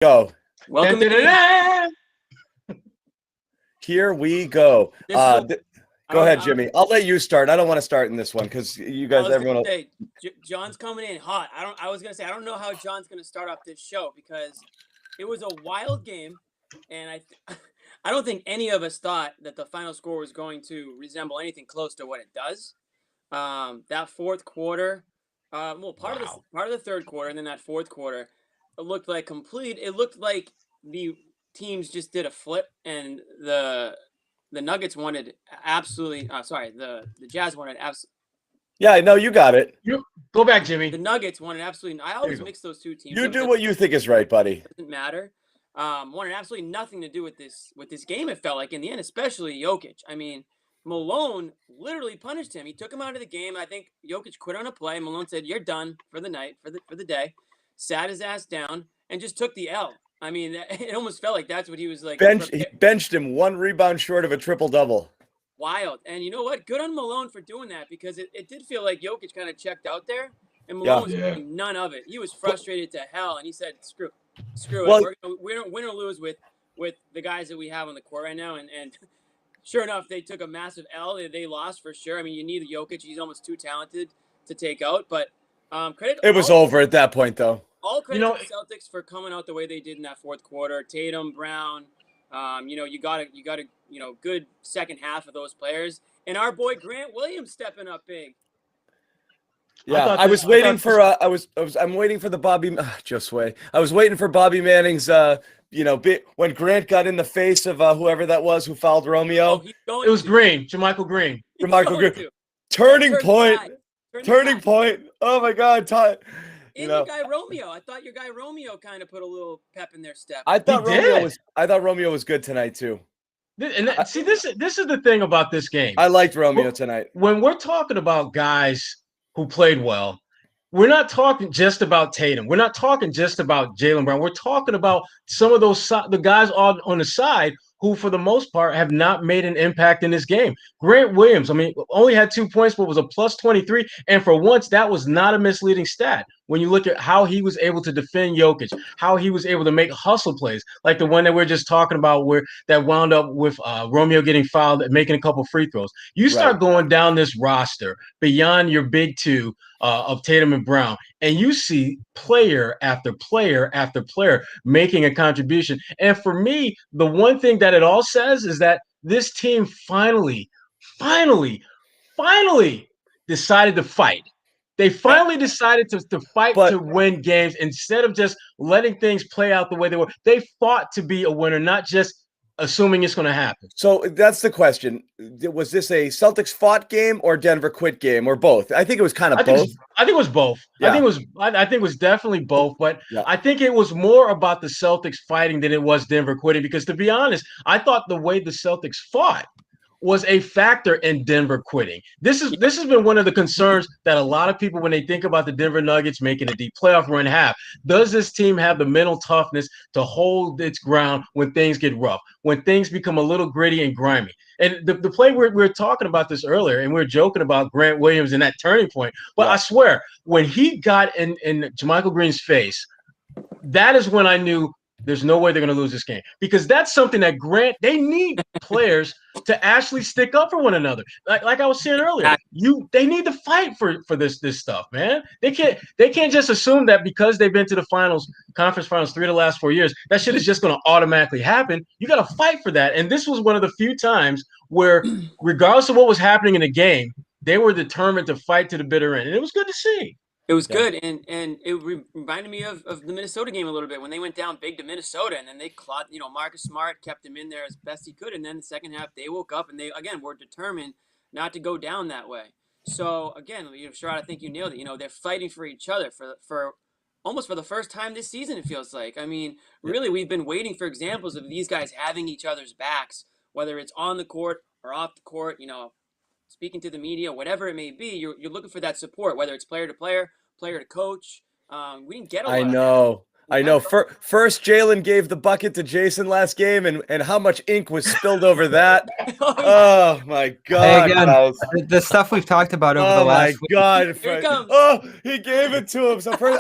Go. Welcome. Here we go. Go ahead, Jimmy. I'll let you start. I don't want to start in this one because you guys, everyone. John's coming in hot. I was gonna say I don't know how John's gonna start off this show because it was a wild game, and I don't think any of us thought that the final score was going to resemble anything close to what it does. That fourth quarter, part of the third quarter, and then that fourth quarter, it looked like the teams just did a flip, and the Nuggets wanted absolutely. The Jazz wanted absolutely. Yeah, I know you got it. You go back, Jimmy. The Nuggets wanted absolutely. I always mix those two teams. You do what you think is right, buddy. Doesn't matter. Wanted absolutely nothing to do with this game. It felt like in the end, especially Jokic. I mean, Malone literally punished him. He took him out of the game. I think Jokic quit on a play. Malone said, "You're done for the night, for the day." Sat his ass down and just took the L. I mean, it almost felt like that's what he was like. He benched him, 1 rebound short of a triple-double. Wild. And you know what? Good on Malone for doing that because it did feel like Jokic kind of checked out there, and Malone was doing none of it. He was frustrated to hell, and he said, screw it. We're going to win or lose with the guys that we have on the court right now. And sure enough, they took a massive L. They lost for sure. I mean, you need Jokic. He's almost too talented to take out. But credit. It was over at that point, though. All credit to the Celtics for coming out the way they did in that fourth quarter. Tatum, Brown, you got a good second half of those players, and our boy Grant Williams stepping up big. Yeah, I'm waiting for the Bobby Josue. I was waiting for Bobby Manning's when Grant got in the face of whoever that was who fouled Romeo. It was Green, JaMychal Green. Turning point. Oh my God, your guy Romeo. I thought your guy Romeo kind of put a little pep in their step. I thought Romeo was good tonight too. And see, this is the thing about this game. I liked Romeo tonight. When we're talking about guys who played well, we're not talking just about Tatum. We're not talking just about Jaylen Brown. We're talking about some of the guys on the side who, for the most part, have not made an impact in this game. Grant Williams, only had 2 points, but was a plus 23. And for once, that was not a misleading stat. When you look at how he was able to defend Jokic, how he was able to make hustle plays, like the one that we're just talking about that wound up with Romeo getting fouled and making a couple free throws. You start going down this roster beyond your big two of Tatum and Brown, and you see player after player after player making a contribution. And for me, the one thing that it all says is that this team finally decided to fight. They finally decided to fight to win games instead of just letting things play out the way they were. They fought to be a winner, not just assuming it's going to happen. So that's the question. Was this a Celtics fought game or Denver quit game or both? I think it was kind of both. I think it was both. Yeah. I think it was definitely both, but I think it was more about the Celtics fighting than it was Denver quitting because, to be honest, I thought the way the Celtics fought was a factor in Denver quitting. This has been one of the concerns that a lot of people, when they think about the Denver Nuggets making a deep playoff run, have. Does this team have the mental toughness to hold its ground when things get rough, when things become a little gritty and grimy? And the play we were talking about this earlier, and we were joking about Grant Williams and that turning point. But I swear, when he got in JaMychal Green's face, that is when I knew there's no way they're going to lose this game, because that's something that they need players to actually stick up for one another. Like I was saying earlier, they need to fight for this stuff, man. They can't just assume that because they've been to the conference finals 3 of the last 4 years, that shit is just going to automatically happen. You got to fight for that. And this was one of the few times where, regardless of what was happening in the game, they were determined to fight to the bitter end. And it was good to see. It was good, and it reminded me of the Minnesota game a little bit when they went down big to Minnesota, and then they clawed. Marcus Smart kept him in there as best he could, and then the second half they woke up and they again were determined not to go down that way. So again, Sherrod, I think you nailed it. They're fighting for each other for almost for the first time this season. It feels like. I mean, really, we've been waiting for examples of these guys having each other's backs, whether it's on the court or off the court. Speaking to the media, whatever it may be, you're looking for that support, whether it's player to player, player to coach. We didn't get a lot. I know. First, Jaylen gave the bucket to Jayson last game, and how much ink was spilled over that. Oh, my God. Hey, again, the stuff we've talked about over the last week. Oh, my God. Here it comes. Oh, he gave it to him. So first,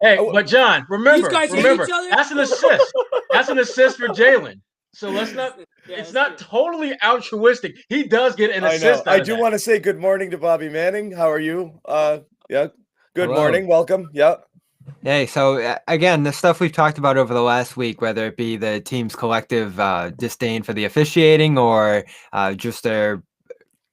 but John, remember, hate each other? that's an assist. That's an assist for Jaylen. So let's not. It's not totally altruistic. He does get an assist. I do want to say good morning to Bobby Manning. How are you? Yeah. Good morning. Welcome. Yeah. Hey, so again, the stuff we've talked about over the last week, whether it be the team's collective disdain for the officiating or just their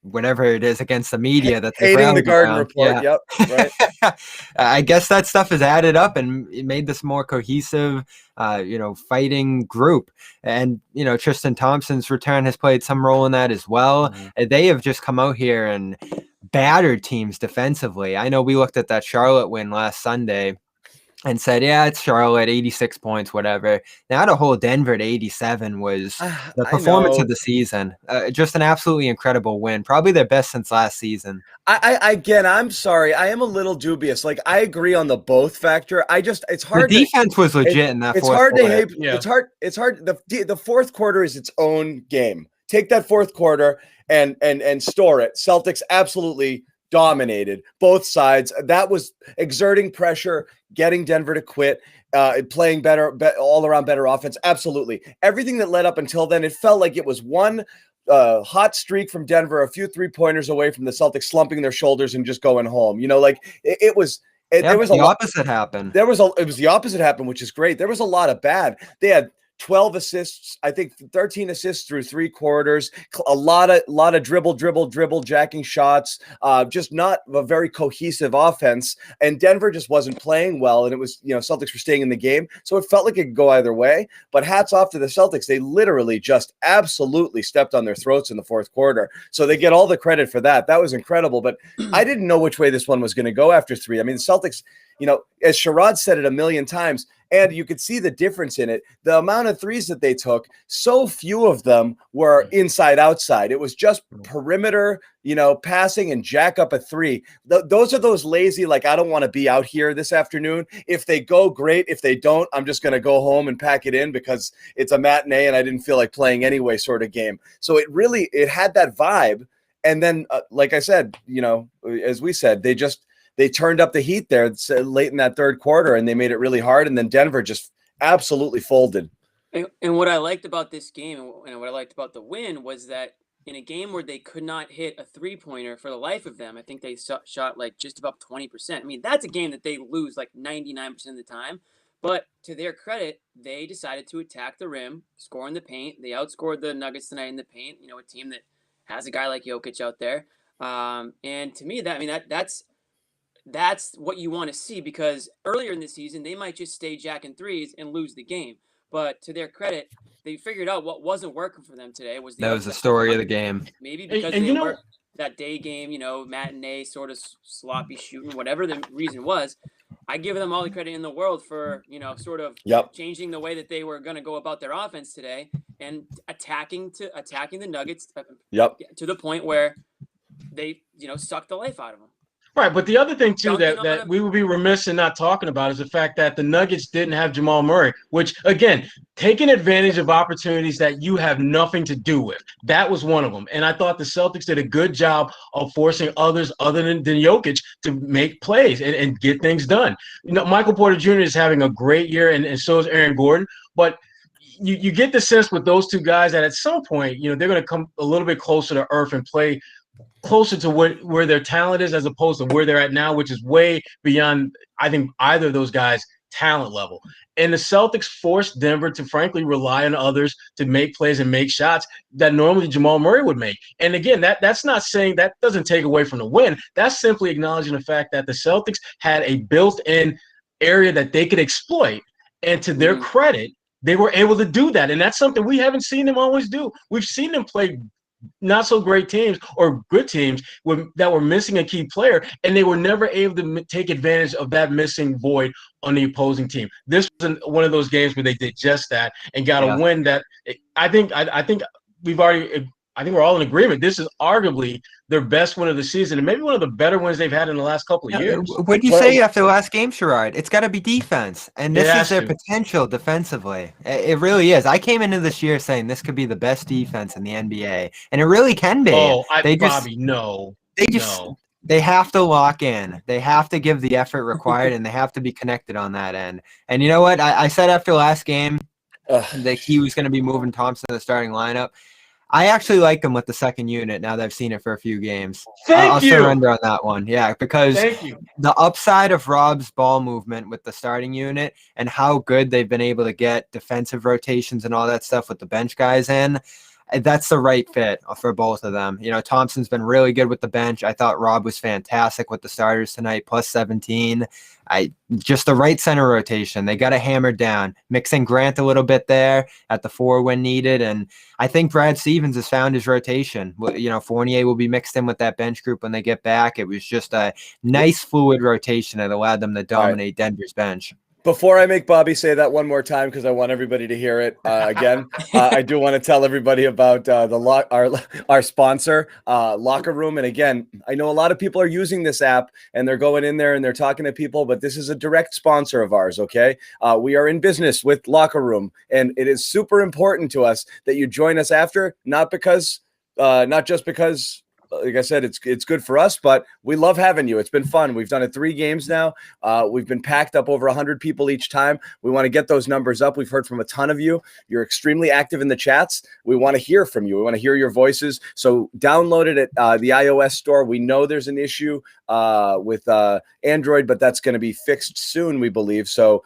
whatever it is against the media that hating the Garden Report. Yeah. Yep. Right. I guess that stuff has added up and it made this more cohesive, fighting group. And, Tristan Thompson's return has played some role in that as well. Mm-hmm. They have just come out here and battered teams defensively. I know we looked at that Charlotte win last Sunday and said, yeah, it's Charlotte, 86 points, whatever. Now to hold Denver to 87 was the performance of the season. Just an absolutely incredible win. Probably their best since last season. I'm sorry. I am a little dubious. Like, I agree on the both factor. It's hard. The defense was legit in that fourth quarter. It's hard. The fourth quarter is its own game. Take that fourth quarter and store it. Celtics absolutely dominated both sides. That was exerting pressure, getting Denver to quit, playing better, all around better offense. Absolutely. Everything that led up until then, it felt like it was one hot streak from Denver, a few 3-pointers away from the Celtics slumping their shoulders and just going home. It was the opposite happened. It was the opposite happened, which is great. There was a lot of bad. They had 12 assists, I think 13 assists through 3 quarters, a lot of dribble, jacking shots, just not a very cohesive offense. And Denver just wasn't playing well. And it was, Celtics were staying in the game. So it felt like it could go either way. But hats off to the Celtics. They literally just absolutely stepped on their throats in the fourth quarter. So they get all the credit for that. That was incredible. But I didn't know which way this one was going to go after 3. I mean, the Celtics, as Sherrod said it a million times, and you could see the difference in it. The amount of threes that they took, so few of them were inside outside. It was just perimeter, passing and jack up a 3. Those are those lazy, like, I don't want to be out here this afternoon. If they go, great. If they don't, I'm just going to go home and pack it in because it's a matinee and I didn't feel like playing anyway sort of game. So it had that vibe. And then, like I said, as we said, they turned up the heat there late in that third quarter, and they made it really hard. And then Denver just absolutely folded. And what I liked about this game and what I liked about the win was that in a game where they could not hit a 3-pointer for the life of them, I think they shot like just about 20%. I mean, that's a game that they lose like 99% of the time. But to their credit, they decided to attack the rim, score in the paint. They outscored the Nuggets tonight in the paint, a team that has a guy like Jokic out there. And to me, that's what you want to see, because earlier in the season, they might just stay jacking threes and lose the game. But to their credit, they figured out what wasn't working for them today. That was the story of the game. Maybe because they were that day game, matinee sort of sloppy shooting, whatever the reason was. I give them all the credit in the world for, sort of changing the way that they were going to go about their offense today and attacking the Nuggets to the point where they, sucked the life out of them. Right, but the other thing, too, that we would be remiss in not talking about is the fact that the Nuggets didn't have Jamal Murray, which, again, taking advantage of opportunities that you have nothing to do with. That was one of them. And I thought the Celtics did a good job of forcing others other than Jokic to make plays and get things done. Michael Porter Jr. is having a great year, and so is Aaron Gordon. But you get the sense with those two guys that at some point, they're going to come a little bit closer to earth and play closer to where their talent is as opposed to where they're at now, which is way beyond, I think, either of those guys' talent level. And the Celtics forced Denver to, frankly, rely on others to make plays and make shots that normally Jamal Murray would make. And again, that's not saying that doesn't take away from the win. That's simply acknowledging the fact that the Celtics had a built-in area that they could exploit. And to their credit, they were able to do that. And that's something we haven't seen them always do. We've seen them play not so great teams or good teams that were missing a key player, and they were never able to take advantage of that missing void on the opposing team. This was one of those games where they did just that and got a win that I think we've already I think we're all in agreement. This is arguably their best win of the season, and maybe one of the better wins they've had in the last couple of years. What did you say after the last game, Sherrod? It's got to be defense, and this is their potential defensively. It really is. I came into this year saying this could be the best defense in the NBA, and it really can be. Bobby, no. They have to lock in. They have to give the effort required, and they have to be connected on that end. And you know what? I said after last game that he was going to be moving Thompson to the starting lineup. I actually like him with the second unit now that I've seen it for a few games. I'll surrender on that one. Yeah, because the upside of Rob's ball movement with the starting unit and how good they've been able to get defensive rotations and all that stuff with the bench guys in, that's the right fit for both of them. You know, Thompson's been really good with the bench. I thought Rob was fantastic with the starters tonight, plus 17. Just the right center rotation. They got it hammered down. Mixing Grant a little bit there at the 4 when needed. And I think Brad Stevens has found his rotation. You know, Fournier will be mixed in with that bench group when they get back. It was just a nice fluid rotation that allowed them to dominate Denver's bench. Before I make Bobby say that one more time, because I want everybody to hear it again, I do want to tell everybody about our sponsor, Locker Room. And again, I know a lot of people are using this app and they're going in there and they're talking to people, but this is a direct sponsor of ours, okay? We are in business with Locker Room, and it is super important to us that you join us after, not just because like I said, it's good for us, but we love having you. It's been fun. We've done it 3 games now. We've been packed up over 100 people each time. We want to get those numbers up. We've heard from a ton of you. You're extremely active in the chats. We want to hear from you. We want to hear your voices. So download it at the iOS store. We know there's an issue with Android, but that's going to be fixed soon, we believe. So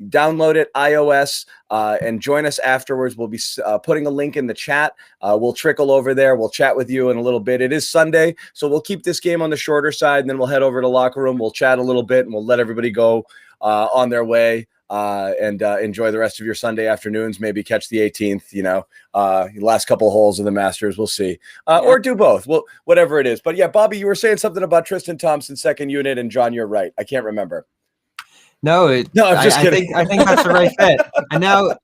download it, iOS, and join us afterwards. We'll be putting a link in the chat. We'll trickle over there. We'll chat with you in a little bit. It is Sunday, so we'll keep this game on the shorter side, and then we'll head over to Locker Room. We'll chat a little bit, and we'll let everybody go on their way and enjoy the rest of your Sunday afternoons. Maybe catch the 18th, last couple of holes of the Masters. We'll see. Or do both. Well, whatever it is. But, yeah, Bobby, you were saying something about Tristan Thompson, second unit, and John, you're right. I can't remember. No, I'm just kidding. I think that's the right fit. And now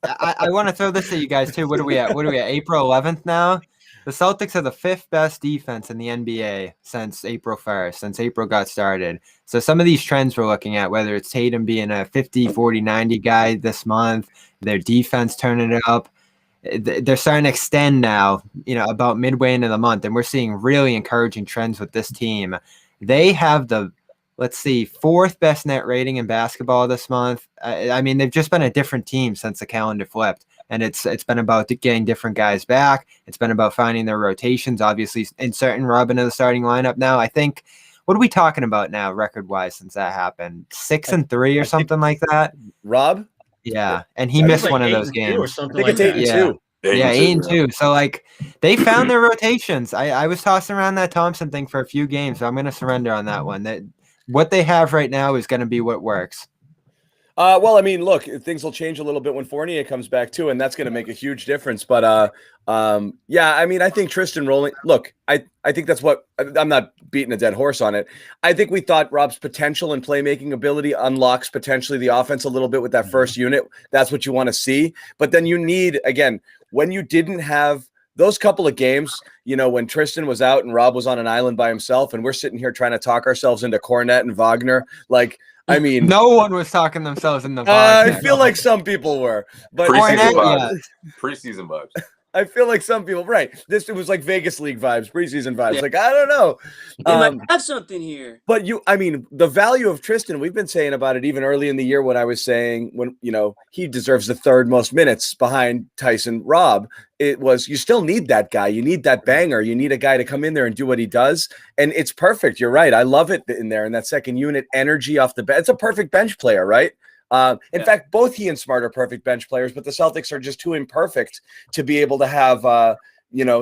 I want to throw this at you guys too. What are we at? April 11th now? The Celtics are the 5th best defense in the NBA since April 1st, since April got started. So some of these trends we're looking at, whether it's Tatum being a 50, 40, 90 guy this month, their defense turning it up, they're starting to extend now, about midway into the month. And we're seeing really encouraging trends with this team. They have the 4th best net rating in basketball this month. They've just been a different team since the calendar flipped. And it's been about getting different guys back. It's been about finding their rotations, obviously inserting Rob into the starting lineup now. I think, what are we talking about now record-wise since that happened? 6-3 or something like that? Rob? Yeah, and he missed one of those games. I think it's 8-2. Yeah, 8-2. So, they found their rotations. I was tossing around that Thompson thing for a few games, so I'm going to surrender on that one. What they have right now is going to be what works. Look, things will change a little bit when Fournier comes back too, and that's going to make a huge difference. But I think Tristan rolling. Look, I think that's what I'm not beating a dead horse on it. I think we thought Rob's potential and playmaking ability unlocks potentially the offense a little bit with that first unit. That's what you want to see. But then you need, again, when you didn't have those couple of games, when Tristan was out and Rob was on an island by himself, and we're sitting here trying to talk ourselves into Cornette and Wagner, no one was talking themselves into Wagner. I feel like some people were, but preseason vibes. I feel like some people, right? It was like Vegas League vibes, preseason vibes. Yeah. I don't know. They might have something here. But the value of Tristan, we've been saying about it even early in the year when I was saying he deserves the 3rd most minutes behind Tyson Rob. It was, you still need that guy. You need that banger. You need a guy to come in there and do what he does. And it's perfect. You're right. I love it in there. In that second unit, energy off the bench. It's a perfect bench player, right? In fact, both he and Smart are perfect bench players, but the Celtics are just too imperfect to be able to have,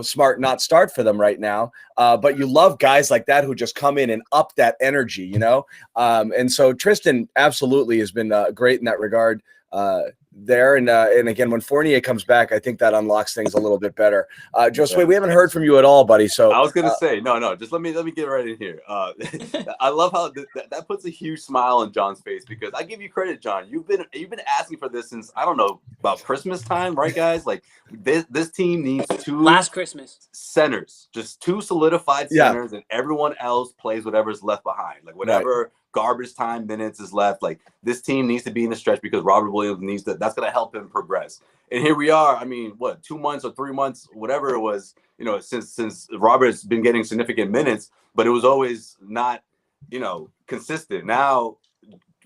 Smart not start for them right now. But you love guys like that who just come in and up that energy, and so Tristan absolutely has been great in that regard there. And again, when Fournier comes back, I think that unlocks things a little bit better. Josue, we haven't heard from you at all, buddy. So I was gonna say, no, just let me get right in here. I love how that puts a huge smile on John's face, because I give you credit, John. You've been asking for this since, I don't know, about Christmas time, right, guys? Like this team needs two last Christmas centers, just two solidified centers, and everyone else plays whatever's left behind, like whatever garbage time minutes is left. Like this team needs to be in the stretch because Robert Williams needs to. That's going to help him progress. And here we are. I mean, what, 2 months or 3 months, whatever it was, since Robert's been getting significant minutes, but it was always not, consistent. Now,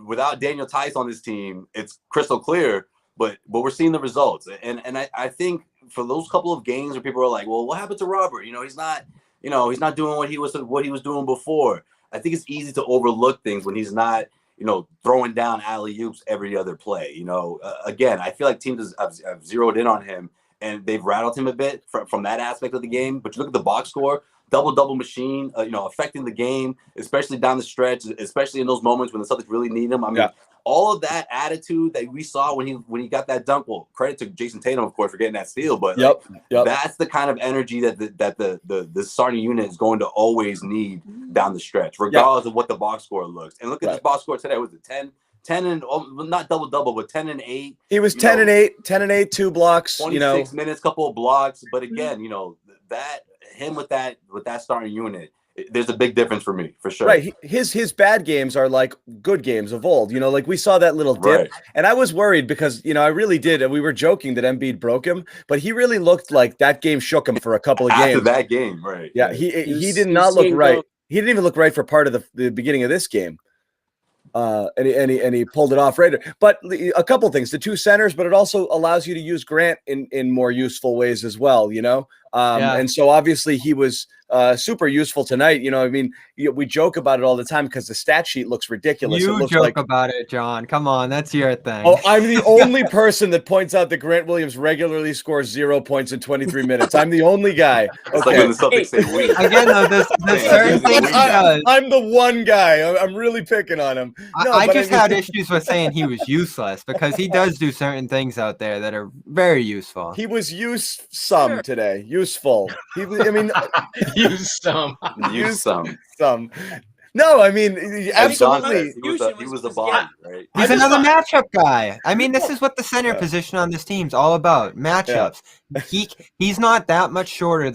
without Daniel Tice on this team, it's crystal clear. But we're seeing the results, and I think for those couple of games where people are like, well, what happened to Robert? He's not doing what he was doing before. I think it's easy to overlook things when he's not, throwing down alley-oops every other play. Again, I feel like teams have zeroed in on him and they've rattled him a bit from that aspect of the game. But you look at the box score, double machine, affecting the game, especially down the stretch, especially in those moments when the Celtics really need him. I mean, all of that attitude that we saw when he got that dunk. Well, credit to Jayson Tatum, of course, for getting that steal. But that's the kind of energy that the starting unit is going to always need down the stretch, regardless of what the box score looks. And look at this box score today. Was it 10 and not double, but 10 and 8. He was 10 and 8, 2 blocks. 26 minutes, couple of blocks. But again, that him with that starting unit. There's a big difference for me, for sure. Right. His bad games are like good games of old. Like we saw that little dip. And I was worried because, I really did. And we were joking that Embiid broke him, but he really looked like that game shook him for a couple of games. After that game, right. Yeah, he did not look right. He didn't even look right for part of the beginning of this game. And he pulled it off right. But a couple of things, the two centers, but it also allows you to use Grant in more useful ways as well, And so obviously he was super useful tonight. We joke about it all the time because the stat sheet looks ridiculous. You joke about it, John. Come on, that's your thing. Oh, I'm the only person that points out that Grant Williams regularly scores 0 points in 23 minutes. I'm the only guy. It's like when the Celtics say we. Again, though, there's certain things he does. I'm the one guy. I'm really picking on him. No, I just had issues with saying he was useless because he does do certain things out there that are very useful. He was today. Useful. Use some. No, I mean, absolutely. He was a body, right? He's another matchup guy. I mean, this is what the center position on this team's all about. Matchups. He's not that much shorter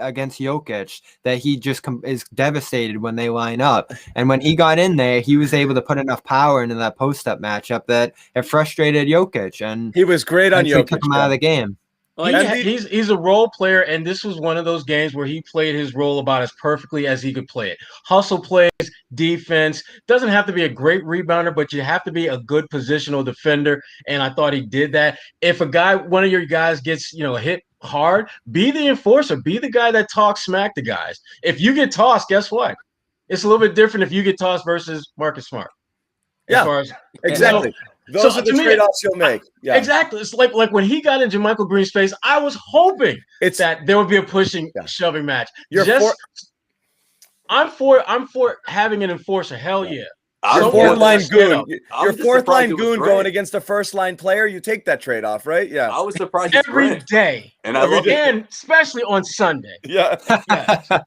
against Jokic that he just is devastated when they line up. And when he got in there, he was able to put enough power into that post-up matchup that it frustrated Jokic. And he was great on Jokic. Took him out of the game. He's a role player, and this was one of those games where he played his role about as perfectly as he could play it. Hustle plays, defense. Doesn't have to be a great rebounder, but you have to be a good positional defender, and I thought he did that. If one of your guys gets hit hard, be the enforcer. Be the guy that talks smack to guys. If you get tossed, guess what? It's a little bit different if you get tossed versus Marcus Smart. Exactly. Those are the trade-offs you'll make. Yeah, exactly. It's like when he got in JaMychal Green's face, I was hoping that there would be a pushing, shoving match. I'm for having an enforcer. Hell yeah. Your fourth line goon going against a first line player, you take that trade-off, right? Yeah. I was surprised every day. And I love it. And especially on Sunday. Yeah.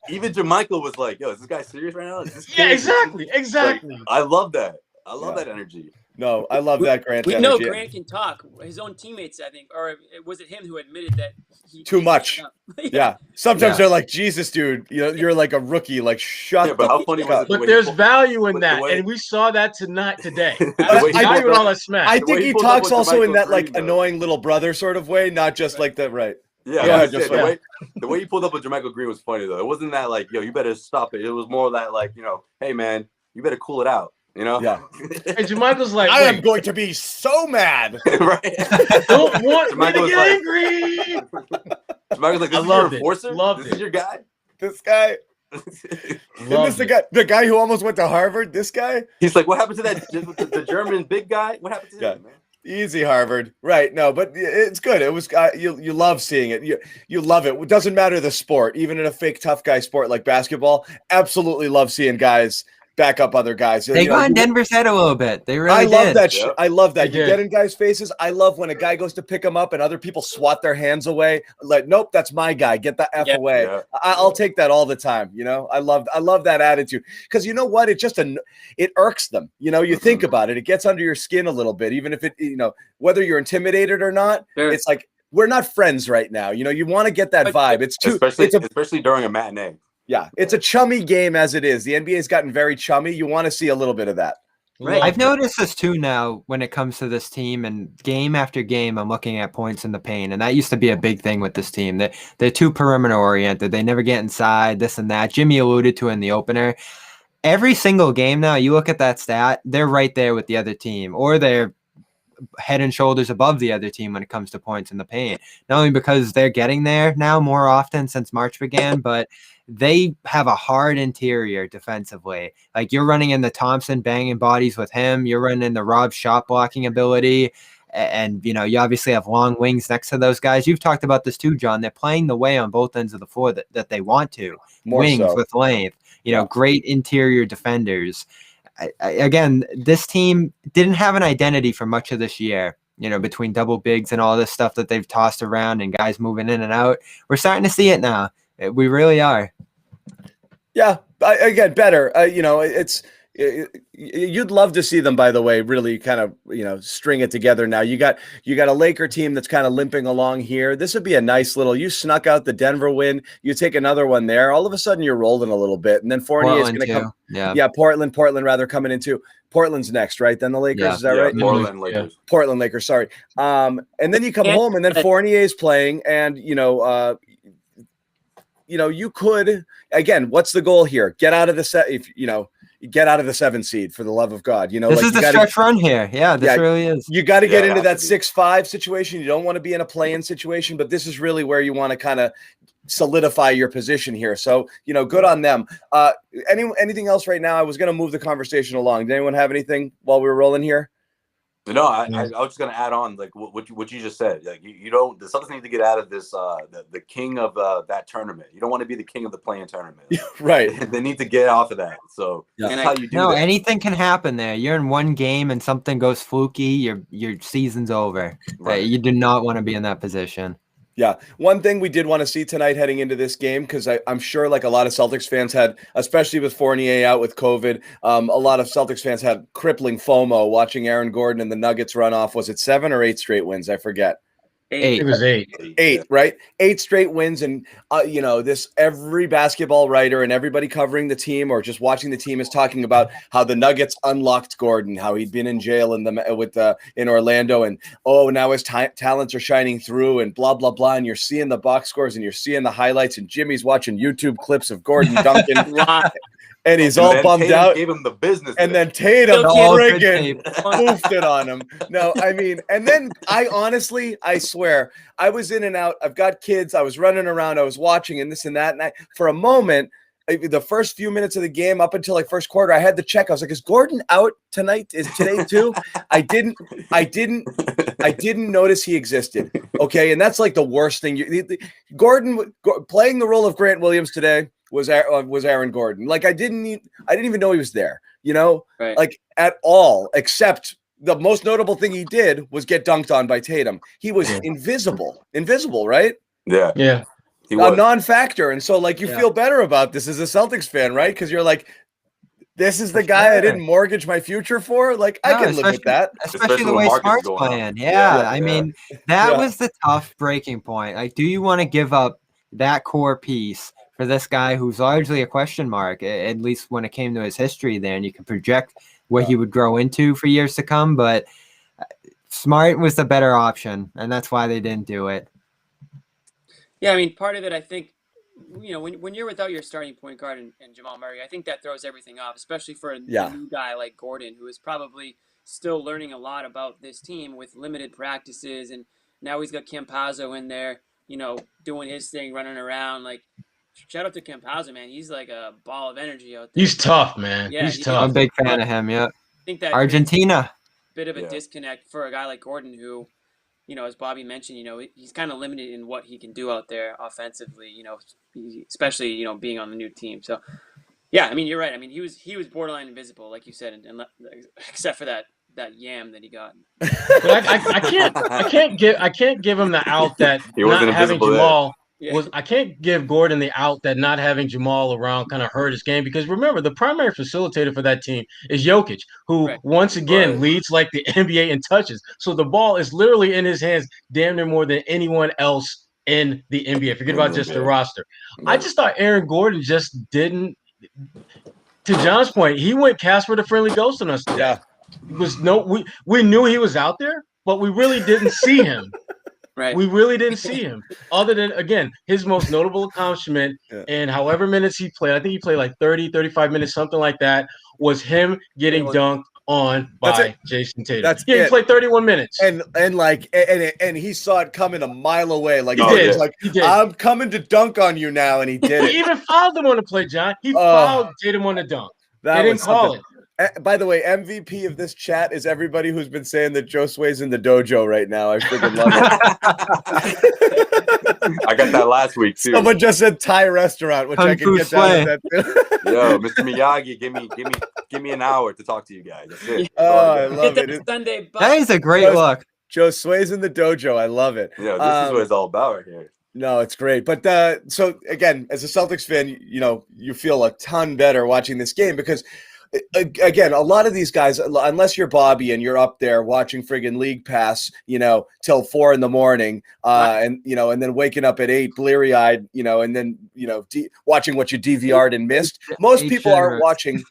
Even JaMychal was like, yo, is this guy serious right now? Exactly. Like, I love that. I love that energy. No, I love that Grant. We know Grant can talk. His own teammates, I think, or was it him who admitted that he too much? Yeah. Sometimes they're like, Jesus, dude, you're like a rookie. Like, shut up. But how funny was it? But there's value in that, and we saw that today. Not even all that smack. I think he talks also in that like annoying little brother sort of way, not just like the right. Yeah, the way you pulled up with JaMychal Green was funny though. It wasn't that like, yo, you better stop it. It was more that like, hey man, you better cool it out. Yeah. And JaMychal's like, I am going to be so mad. Right. Don't want me to get angry. JaMychal's like, this is your enforcer? This is your guy? This guy? Isn't this the guy who almost went to Harvard? This guy? He's like, what happened to the German big guy? What happened to him, man? Easy, Harvard. Right. No, but it's good. It was you love seeing it. You love it. It doesn't matter the sport, even in a fake tough guy sport like basketball. Absolutely love seeing guys back up other guys. They got in Denver's head a little bit. They really I love did. that shit. I love that. They You did. get in guys' faces. I love when a guy goes to pick him up and other people swat their hands away. Like, nope, that's my guy. Get the F away. Yeah. I'll take that all the time. You know, I love that attitude, because you know what? It just it irks them. You know, you think about it. It gets under your skin a little bit, even if it, you know, whether you're intimidated or not. Sure. It's like, we're not friends right now. You know, you want to get that vibe. It's too, especially during a matinee. Yeah, it's a chummy game as it is. The NBA's gotten very chummy. You want to see a little bit of that. Right. I've noticed this too now when it comes to this team, and game after game, I'm looking at points in the paint, and that used to be a big thing with this team. They're too perimeter oriented. They never get inside, this and that. Jimmy alluded to in the opener. Every single game now, you look at that stat, they're right there with the other team, or they're head and shoulders above the other team when it comes to points in the paint. Not only because they're getting there now more often since March began, but they have a hard interior defensively. Like, you're running in the Thompson banging bodies with him. You're running in the Rob shot blocking ability. And, you know, you obviously have long wings next to those guys. You've talked about this too, John. They're playing the way on both ends of the floor that they want to. More wings so. with length, you know, great interior defenders. Again, this team didn't have an identity for much of this year, you know, between double bigs and all this stuff that they've tossed around and guys moving in and out. We're starting to see it now. We really are. Yeah, again, better. You know, you'd love to see them, by the way, really kind of, you know, string it together now. You got a Laker team that's kind of limping along here. This would be a nice little, you snuck out the Denver win. You take another one there. All of a sudden you're rolling a little bit. And then Fournier is going to come. Yeah. Portland rather coming into. Portland's next, right? Then the Lakers, is that right? Portland Lakers. Portland Lakers, sorry. And then you come home and then Fournier is playing, and, you know, you could, again, what's the goal here? Get out of the set. If you know, get out of the 7 seed, for the love of God. You know, this is the stretch run here. Yeah, this really is. You got to get into that 6-5 situation. You don't want to be in a play-in situation, but this is really where you want to kind of solidify your position here. So, you know, good on them. Anything else right now? I was going to move the conversation along. Did anyone have anything while we were rolling here? No, I was just gonna add on, like what you just said. Like you don't, the Celtics need to get out of this the king of that tournament. You don't want to be the king of the play-in tournament. Right. They need to get off of that. So that's how you do that. Anything can happen there. You're in one game and something goes fluky, your season's over. Right. You do not want to be in that position. Yeah. One thing we did want to see tonight heading into this game, because I'm sure like a lot of Celtics fans had, especially with Fournier out with COVID, a lot of Celtics fans had crippling FOMO watching Aaron Gordon and the Nuggets run off. Was it 7 or 8 straight wins? I forget. 8. It was 8. 8, right? 8 straight wins. And, you know, every basketball writer and everybody covering the team or just watching the team is talking about how the Nuggets unlocked Gordon, how he'd been in jail in Orlando. And, now his talents are shining through and blah, blah, blah. And you're seeing the box scores and you're seeing the highlights. And Jimmy's watching YouTube clips of Gordon dunking. And he's all bummed Tatum out. Gave him the business. And then Tatum friggin' poofed it on him. No, I mean, and then I swear, I was in and out. I've got kids. I was running around. I was watching and this and that. And for a moment, the first few minutes of the game up until like first quarter, I had to check. I was like, is Gordon out tonight? Is today too? I didn't notice he existed. Okay. And that's like the worst thing. Gordon playing the role of Grant Williams today was Aaron Gordon. Like I didn't even know he was there, you know, like at all, except the most notable thing he did was get dunked on by Tatum. He was invisible, right? Yeah. Yeah. A non-factor. And so like you feel better about this as a Celtics fan, right? Because you're like, this is the guy I didn't mortgage my future for. Like I can live with that. Especially the way Smart's playing. I mean, that was the tough breaking point. Like, do you want to give up that core piece for this guy who's largely a question mark, at least when it came to his history there, and you can project what he would grow into for years to come. But Smart was the better option, and that's why they didn't do it. Yeah, I mean, part of it, I think, you know, when you're without your starting point guard and Jamal Murray, I think that throws everything off, especially for a new guy like Gordon, who is probably still learning a lot about this team with limited practices. And now he's got Campazzo in there, you know, doing his thing, running around. Like, shout out to Campazzo, man. He's like a ball of energy out there. He's tough, man. Yeah, he's tough. I'm a big fan of him. Yeah. I think that Argentina. Bit of a disconnect for a guy like Gordon, who, you know, as Bobby mentioned, you know, he's kind of limited in what he can do out there offensively, you know, especially, you know, being on the new team. So, Yeah, I mean, you're right. I mean, he was borderline invisible, like you said, and except for that yam that he got. But I can't give him the out that not having Jamal was. I can't give Gordon the out that not having Jamal around kind of hurt his game, because remember, the primary facilitator for that team is Jokic, who once again leads like the NBA in touches. So the ball is literally in his hands damn near more than anyone else in the NBA. Forget about just the roster. I just thought Aaron Gordon just didn't. To John's point, he went Casper the Friendly Ghost on us today. Yeah. We knew he was out there, but we really didn't see him. Right. We really didn't see him, other than, again, his most notable accomplishment in however minutes he played. I think he played like 30, 35 minutes, something like that, was him getting dunked on by Jayson Tatum. He played 31 minutes. And he saw it coming a mile away. Like, he did. I'm coming to dunk on you now, and he did it. He even fouled him on the play, John. He fouled Tatum on the dunk. They didn't call it. By the way, MVP of this chat is everybody who's been saying that Josue's in the dojo right now. I freaking love it. I got that last week too. Someone just said Thai restaurant, which I can get down with that too. Yo, Mr. Miyagi, give me an hour to talk to you guys. That's it. Oh, I love it. Sunday that is a great look. Josue's in the dojo. I love it. Yeah, this is what it's all about right here. No, it's great. But so again, as a Celtics fan, you feel a ton better watching this game because, again, a lot of these guys, unless you're Bobby and you're up there watching friggin' League Pass, till 4 a.m, and then waking up at 8, bleary eyed, and then watching what you DVR'd and missed. Most people aren't watching.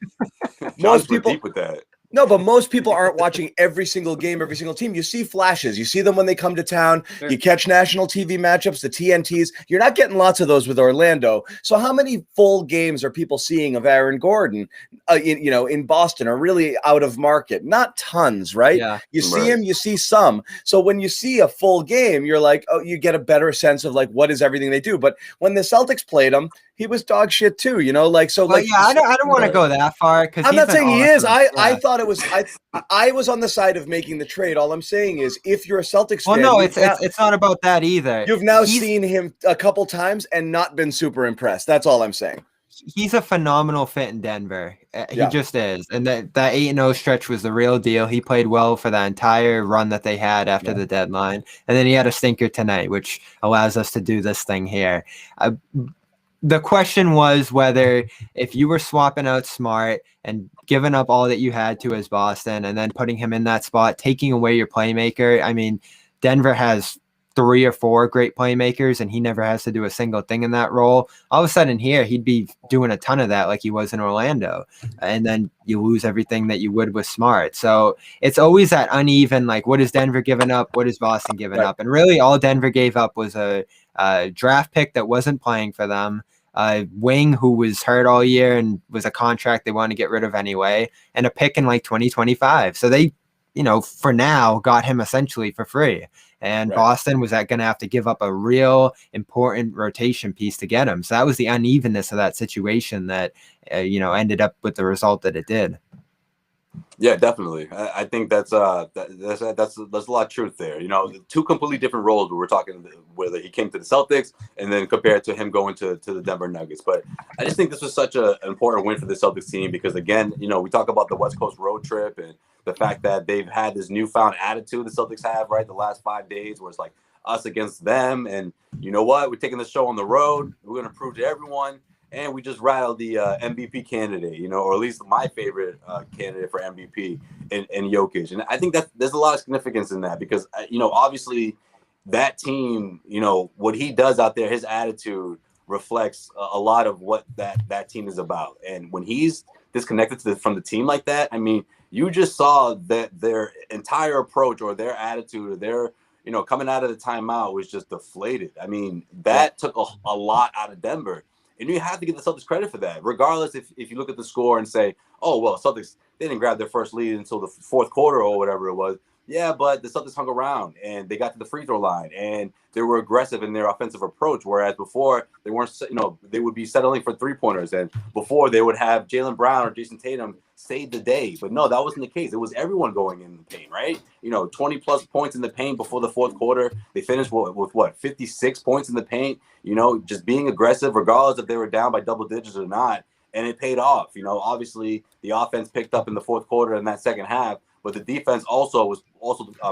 Most people deep with that. No, but most people aren't watching every single game, every single team. You see flashes. You see them when they come to town. Sure. You catch national TV matchups, the TNTs. You're not getting lots of those with Orlando. So how many full games are people seeing of Aaron Gordon, in Boston, are really out of market? Not tons, right? Yeah. You see him, you see some. So when you see a full game, you're like, oh, you get a better sense of like what is everything they do. But when the Celtics played him, he was dog shit too, I don't want to go that far because I'm not saying he is. I thought it was. I was on the side of making the trade. All I'm saying is, if you're a Celtics fan, no, it's not about that either. You've now seen him a couple times and not been super impressed. That's all I'm saying. He's a phenomenal fit in Denver. He just is, and that 8-0 stretch was the real deal. He played well for the entire run that they had after the deadline, and then he had a stinker tonight, which allows us to do this thing here. The question was whether if you were swapping out Smart and giving up all that you had to as Boston and then putting him in that spot, taking away your playmaker. I mean, Denver has 3 or 4 great playmakers and he never has to do a single thing in that role. All of a sudden here, he'd be doing a ton of that like he was in Orlando. And then you lose everything that you would with Smart. So it's always that uneven, like what is Denver giving up? What is Boston giving up? And really all Denver gave up was a draft pick that wasn't playing for them. Wing, who was hurt all year and was a contract they want to get rid of anyway, and a pick in like 2025. So they, for now got him essentially for free. And Boston was going to have to give up a real important rotation piece to get him. So that was the unevenness of that situation that, ended up with the result that it did. Yeah, definitely. I think that's a lot of truth there. 2 completely different roles. We were talking whether he came to the Celtics and then compared to him going to the Denver Nuggets. But I just think this was such an important win for the Celtics team because, again, we talk about the West Coast road trip and the fact that they've had this newfound attitude the Celtics have, right, the last 5 days where it's like us against them. And you know what? We're taking the show on the road. We're going to prove to everyone. And we just rattled the MVP candidate, or at least my favorite candidate for MVP in Jokic. And I think that there's a lot of significance in that because, obviously that team, what he does out there, his attitude reflects a lot of what that team is about. And when he's disconnected from the team like that, I mean, you just saw that their entire approach or their attitude or their, coming out of the timeout was just deflated. I mean, that took a lot out of Denver. And you have to give the Celtics credit for that, regardless if you look at the score and say, oh, well, Celtics, they didn't grab their first lead until the 4th quarter or whatever it was. Yeah, but the Celtics hung around and they got to the free throw line and they were aggressive in their offensive approach. Whereas before they weren't, they would be settling for 3-pointers. And before they would have Jaylen Brown or Jayson Tatum save the day. But no, that wasn't the case. It was everyone going in the paint, right? 20 plus points in the paint before the 4th quarter. They finished with 56 points in the paint, just being aggressive, regardless if they were down by double digits or not. and it paid off. You know, obviously the offense picked up in the fourth quarter in that second half, but the defense was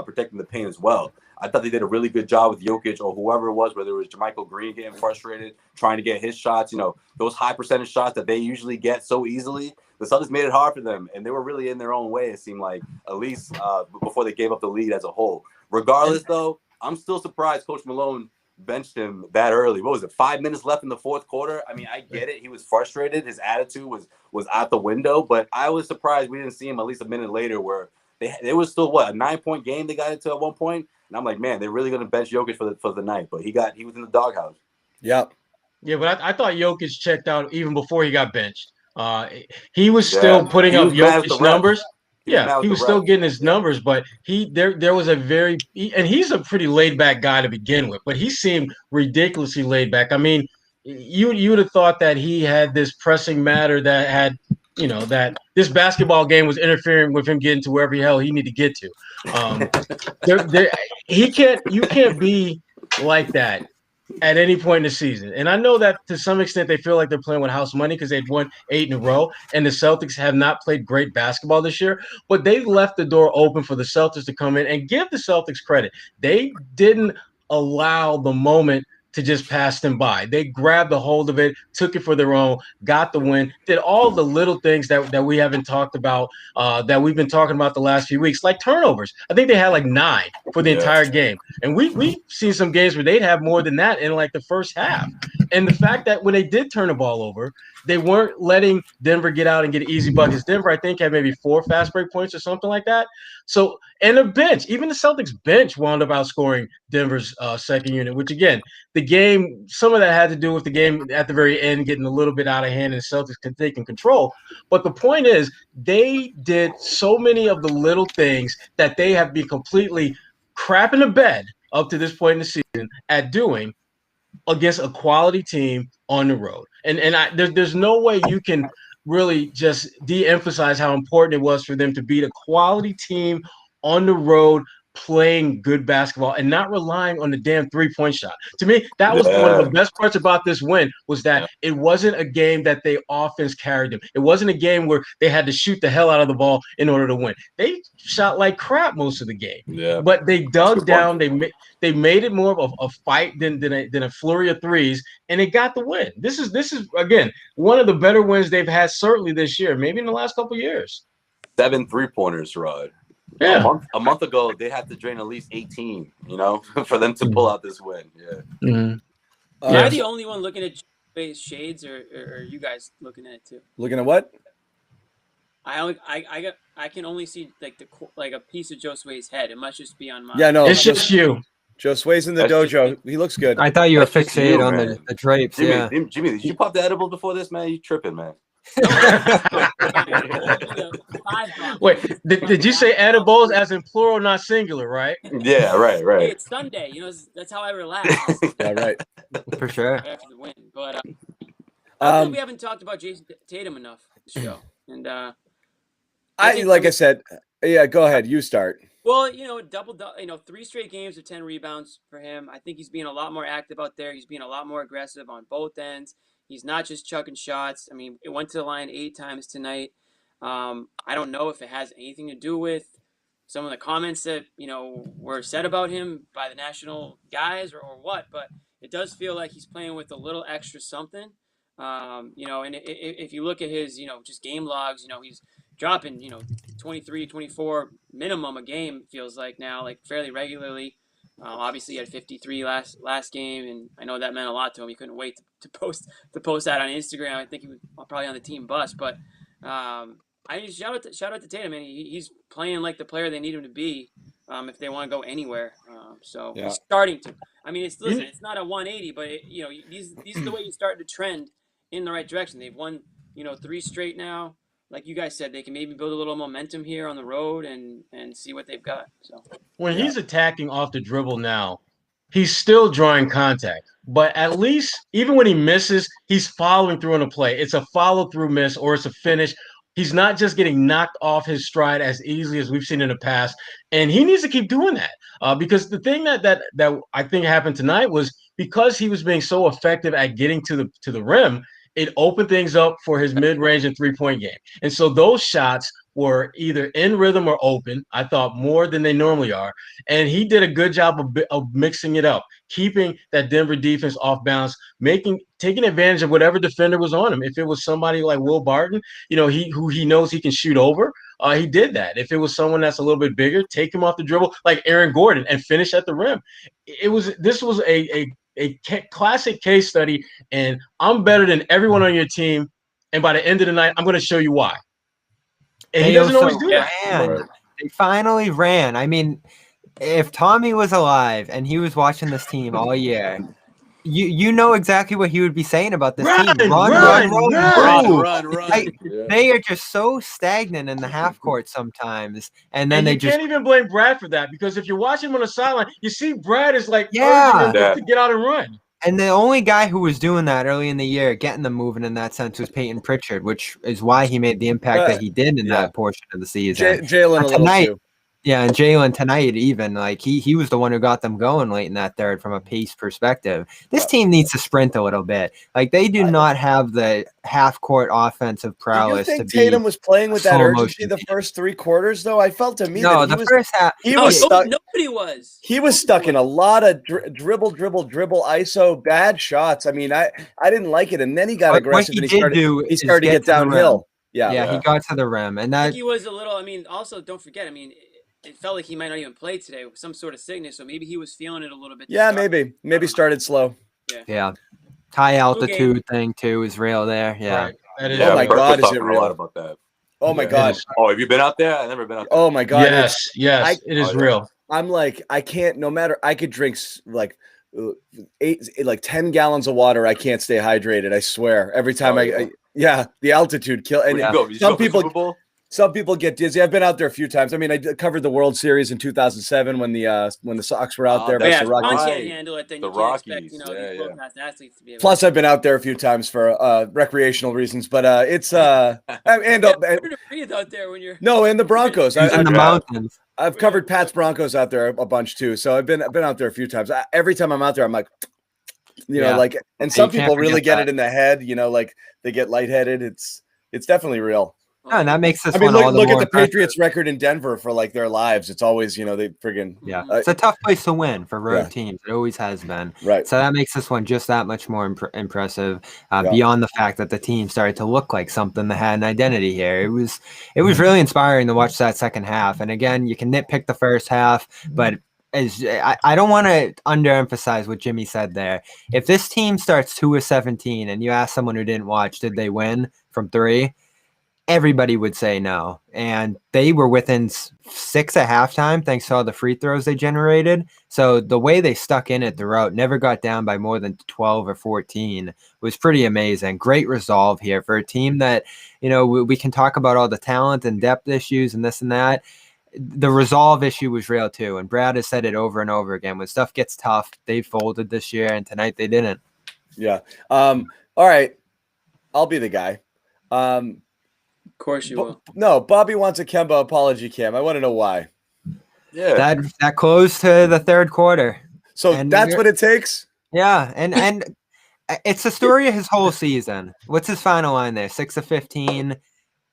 protecting the paint as well. I thought they did a really good job with Jokic or whoever it was, whether it was Jermichael Green getting frustrated, trying to get his shots, you know, those high percentage shots that they usually get so easily. The Celtics made it hard for them, and they were really in their own way, it seemed like, at least before they gave up the lead as a whole. Regardless, though, I'm still surprised Coach Malone benched him that early. What was it, 5 minutes left in the fourth quarter? I mean, I get it. He was frustrated. His attitude was out the window, but I was surprised we didn't see him at least a minute later where it was still, a 9-point game they got into at one point. And I'm like, man, they're really going to bench Jokic for the night. But he was in the doghouse. Yep. Yeah, but I thought Jokic checked out even before he got benched. He was still putting up Jokic numbers. He was still getting his numbers, but there was and he's a pretty laid back guy to begin with, but he seemed ridiculously laid back. I mean, you would have thought that he had this pressing matter that had, you know, that this basketball game was interfering with him getting to wherever the hell he need to get to. You can't be like that at any point in the season. And I know that to some extent they feel like they're playing with house money because they've won 8 in a row, and the Celtics have not played great basketball this year, but they left the door open for the Celtics to come in and give the Celtics credit. They didn't allow the moment to just pass them by. They grabbed a hold of it, took it for their own, got the win, did all the little things that we haven't talked about, that we've been talking about the last few weeks, like turnovers. I think they had like 9 for the entire game. And we've seen some games where they'd have more than that in like the first half. And the fact that when they did turn the ball over, they weren't letting Denver get out and get easy buckets. Denver, I think, had maybe 4 fast break points or something like that. So, and the bench, even the Celtics bench wound up outscoring Denver's second unit, which again, the game, some of that had to do with the game at the very end getting a little bit out of hand and the Celtics taking control. But the point is, they did so many of the little things that they have been completely crap in the bed up to this point in the season at doing against a quality team on the road. And there's no way you can really just de-emphasize how important it was for them to beat a quality team on the road playing good basketball and not relying on the damn 3-point shot. To me, that was one of the best parts about this win, was that it wasn't a game that they offense carried them. It wasn't a game where they had to shoot the hell out of the ball in order to win. They shot like crap most of the game. Yeah. But they dug down. They made it more of a fight than a flurry of threes, and they got the win. This is again one of the better wins they've had certainly this year, maybe in the last couple of years. 7 3-pointers, Rod. Yeah. A month ago, they had to drain at least 18, you know, for them to pull out this win. Yeah. Mm-hmm. Am I the only one looking at Josue's shades, or are you guys looking at it too? Looking at what? I can only see like a piece of Josue's head. It must just be on my. Yeah, no, it's just you. Josue's in the dojo. He looks good. I thought you were fixated on the drapes. Jimmy, did you pop the edibles before this, man? You tripping, man. Wait, did you say edibles as in plural, not singular, right? Yeah, right. Hey, it's Sunday, you know. That's how I relax. Yeah, right. For sure. After the win, but I think we haven't talked about Jayson Tatum enough this show, and I said, yeah. Go ahead, you start. Well, you know, 3 straight games of 10 rebounds for him. I think he's being a lot more active out there. He's being a lot more aggressive on both ends. He's not just chucking shots. I mean, it went to the line 8 times tonight. I don't know if it has anything to do with some of the comments that, you know, were said about him by the national guys or what, but it does feel like he's playing with a little extra something. You know, and if you look at his, you know, just game logs, you know, he's dropping, you know, 23, 24 minimum a game, feels like now, like fairly regularly. Obviously, he had 53 last game, and I know that meant a lot to him. He couldn't wait to post that on Instagram. I think he was probably on the team bus, but I just shout out to Tatum, man. He's playing like the player they need him to be if they want to go anywhere. He's starting to. I mean, it's not a 180, but you know, these are the way you start to trend in the right direction. They've won, you know, 3 straight now. Like you guys said, they can maybe build a little momentum here on the road and see what they've got. So when he's attacking off the dribble now, he's still drawing contact. But at least even when he misses, he's following through on a play. It's a follow-through miss or it's a finish. He's not just getting knocked off his stride as easily as we've seen in the past. And he needs to keep doing that because the thing that I think happened tonight was because he was being so effective at getting to the rim, it opened things up for his mid-range and three-point game. And so those shots were either in rhythm or open, I thought, more than they normally are. And he did a good job of mixing it up, keeping that Denver defense off balance, taking advantage of whatever defender was on him. If it was somebody like Will Barton, who he knows he can shoot over, he did that. If it was someone that's a little bit bigger, take him off the dribble like Aaron Gordon and finish at the rim. This was a classic case study, and I'm better than everyone on your team. And by the end of the night, I'm going to show you why. And he doesn't always do that. They finally ran. I mean, if Tommy was alive and he was watching this team all year, you know exactly what he would be saying about this team. Run. They are just so stagnant in the half court sometimes. And then you can't even blame Brad for that, because if you're watching him on the sideline, you see Brad is like urging him to get out and run. And the only guy who was doing that early in the year, getting them moving in that sense, was Peyton Pritchard, which is why he made the impact that he did in that portion of the season. Jaylen tonight, and Jaylen tonight, even like he was the one who got them going late in that third from a pace perspective. This team needs to sprint a little bit. Like they do not have the half court offensive prowess. Do you think Tatum was playing with that urgency the first 3 quarters, though? I felt to me that first half he was stuck. Nobody was. He was stuck in a lot of dribble, ISO, bad shots. I mean, I didn't like it, and then he got aggressive and he started to get downhill. Yeah, he got to the rim, and that he was a little. I mean, also don't forget. I mean, it felt like he might not even play today with some sort of sickness, so maybe he was feeling it a little bit. Yeah, maybe started slow. Yeah. High altitude thing too is real there. Yeah. Right. That is, oh my God, is it real? real? A lot about that. Oh my God. Oh, have you been out there? I've never been out there. Oh my God. Yes, it is real. I'm like, I can't. No matter, I could drink like 10 gallons of water. I can't stay hydrated. I swear. Every time the altitude kill. And some people get dizzy. I've been out there a few times. I mean, I covered the World Series in 2007 when the Sox were out there. The Rockies can't handle it. Then the Rockies. Expect, these world-class athletes to be able Plus, I've been out there a few times for recreational reasons. But it's and to breathe out there when you're and the Broncos in the mountains. I've covered Pat's Broncos out there a bunch too. So I've been out there a few times. Every time I'm out there, I'm like, like, and some people really get it in the head. Like they get lightheaded. It's definitely real. No, and that makes this. I mean, look at the Patriots' record in Denver for like their lives. It's always, they friggin' it's a tough place to win for road teams. It always has been. Right. So that makes this one just that much more impressive. Beyond the fact that the team started to look like something that had an identity here. It was really inspiring to watch that second half. And again, you can nitpick the first half, but I don't want to underemphasize what Jimmy said there. If this team starts 2-17 and you ask someone who didn't watch, did they win from 3? Everybody would say no. And they were within 6 at halftime thanks to all the free throws they generated. So the way they stuck in it throughout, never got down by more than 12 or 14, was pretty amazing. Great resolve here for a team that, we can talk about all the talent and depth issues and this and that. The resolve issue was real too. And Brad has said it over and over again. When stuff gets tough, they folded this year, and tonight they didn't. Yeah. All right. I'll be the guy. Of course you will. No, Bobby wants a Kemba apology cam. I want to know why. Yeah. That closed to the third quarter. So that's what it takes? Yeah, and it's the story of his whole season. What's his final line there? 6 of 15.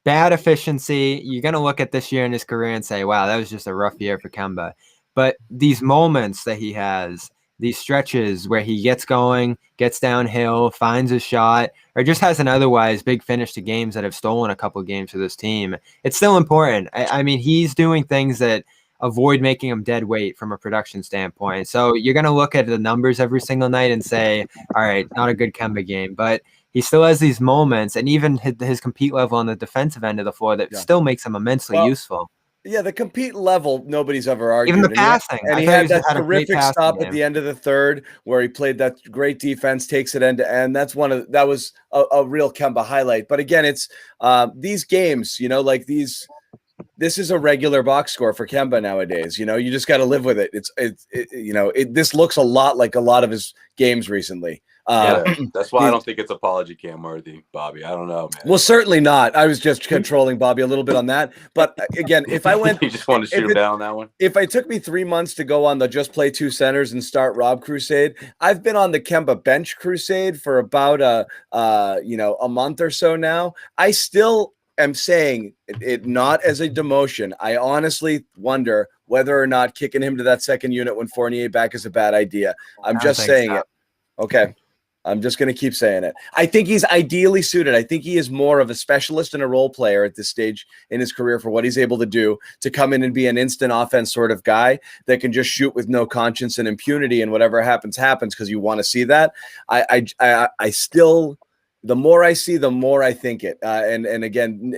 Bad efficiency. You're going to look at this year in his career and say, wow, that was just a rough year for Kemba. But these moments that he has, these stretches where he gets going, gets downhill, finds a shot, or just has an otherwise big finish to games that have stolen a couple of games for this team, it's still important. I mean, he's doing things that avoid making him dead weight from a production standpoint. So you're going to look at the numbers every single night and say, all right, not a good Kemba game, but he still has these moments, and even his compete level on the defensive end of the floor that still makes him immensely useful. Yeah, the compete level, nobody's ever argued. Even the passing. And he had that terrific stop at the end of the third where he played that great defense, takes it end to end. That was a real Kemba highlight. But again, it's these games, this is a regular box score for Kemba nowadays. You just got to live with it. This looks a lot like a lot of his games recently. That's why I don't think it's apology cam worthy, Bobby. I don't know, man. Well, certainly not. I was just controlling Bobby a little bit on that. But again, if I went, you just want to shoot him down on that one. If it took me 3 months to go on the just play 2 centers and start Rob crusade, I've been on the Kemba bench crusade for about a month or so now. I still am saying it not as a demotion. I honestly wonder whether or not kicking him to that second unit when Fournier back is a bad idea. I'm just saying it. Okay. I'm just going to keep saying it. I think he's ideally suited. I think he is more of a specialist and a role player at this stage in his career for what he's able to do, to come in and be an instant offense sort of guy that can just shoot with no conscience and impunity, and whatever happens, happens, because you want to see that. I still, the more I see, the more I think it. And again,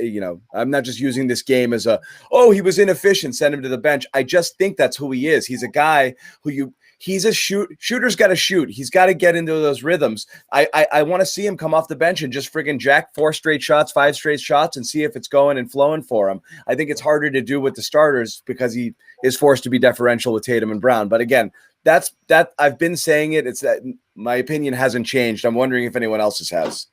I'm not just using this game as he was inefficient, send him to the bench. I just think that's who he is. He's a guy who he's a shooter's got to shoot. He's got to get into those rhythms. I want to see him come off the bench and just friggin' jack 4 straight shots, 5 straight shots, and see if it's going and flowing for him. I think it's harder to do with the starters because he is forced to be deferential with Tatum and Brown. But again, that's I've been saying it. It's that my opinion hasn't changed. I'm wondering if anyone else's has.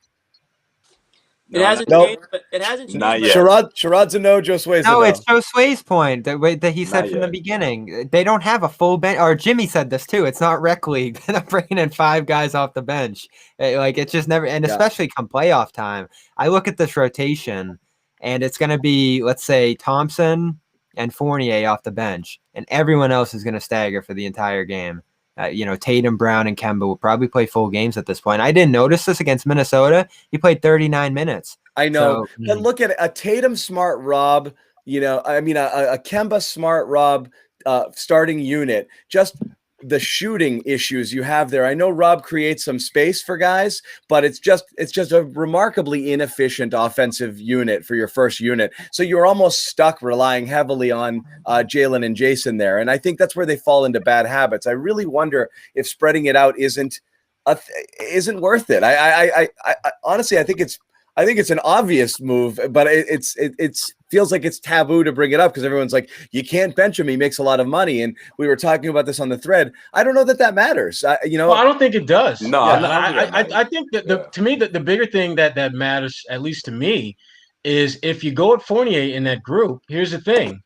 It hasn't changed, but it hasn't changed. Not yet. Sherrod's a no, Josue's a no. No, it's Josue's point that he said from the beginning. They don't have a full bench. Or Jimmy said this too. It's not rec league. They're not bringing in 5 guys off the bench. It's just never. And especially come playoff time, I look at this rotation, and it's going to be, let's say, Thompson and Fournier off the bench, and everyone else is going to stagger for the entire game. Tatum, Brown, and Kemba will probably play full games at this point. I didn't notice this against Minnesota. He played 39 minutes. I know. But look at it. A Tatum Smart Rob, a Kemba Smart Rob starting unit. Just the shooting issues you have there. I know Rob creates some space for guys, but it's just a remarkably inefficient offensive unit for your first unit. So you're almost stuck relying heavily on Jaylen and Jayson there. And I think that's where they fall into bad habits. I really wonder if spreading it out isn't worth it. I honestly, I think it's an obvious move, but it feels like it's taboo to bring it up because everyone's like, you can't bench him. He makes a lot of money. And we were talking about this on the thread. I don't know that matters. Well, I don't think it does. No, I think that to me, the bigger thing that matters, at least to me, is if you go at Fournier in that group, here's the thing.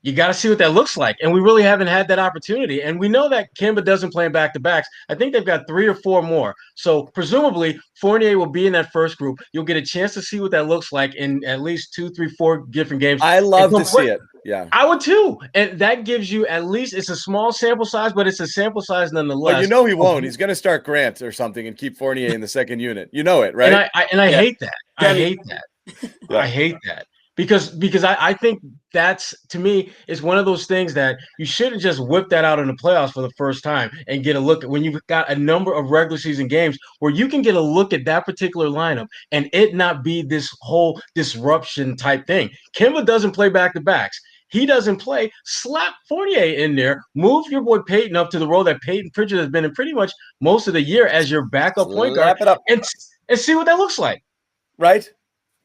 You got to see what that looks like. And we really haven't had that opportunity. And we know that Kemba doesn't play in back-to-backs. I think they've got 3 or 4 more. So presumably Fournier will be in that first group. You'll get a chance to see what that looks like in at least 2, 3, 4 different games. I love to see it. Yeah, I would too. And that gives you at least, it's a small sample size, but it's a sample size nonetheless. Well, he won't. He's going to start Grant or something and keep Fournier in the second unit. You know it, right? And I hate that. I hate that. Yeah. I hate that. Because I think that's, to me, is one of those things that you shouldn't just whip that out in the playoffs for the first time and get a look at when you've got a number of regular season games where you can get a look at that particular lineup and it not be this whole disruption type thing. Kemba doesn't play back-to-backs. He doesn't play. Slap Fournier in there. Move your boy Peyton up to the role that Peyton Pritchard has been in pretty much most of the year as your backup point guard. And see what that looks like. Right?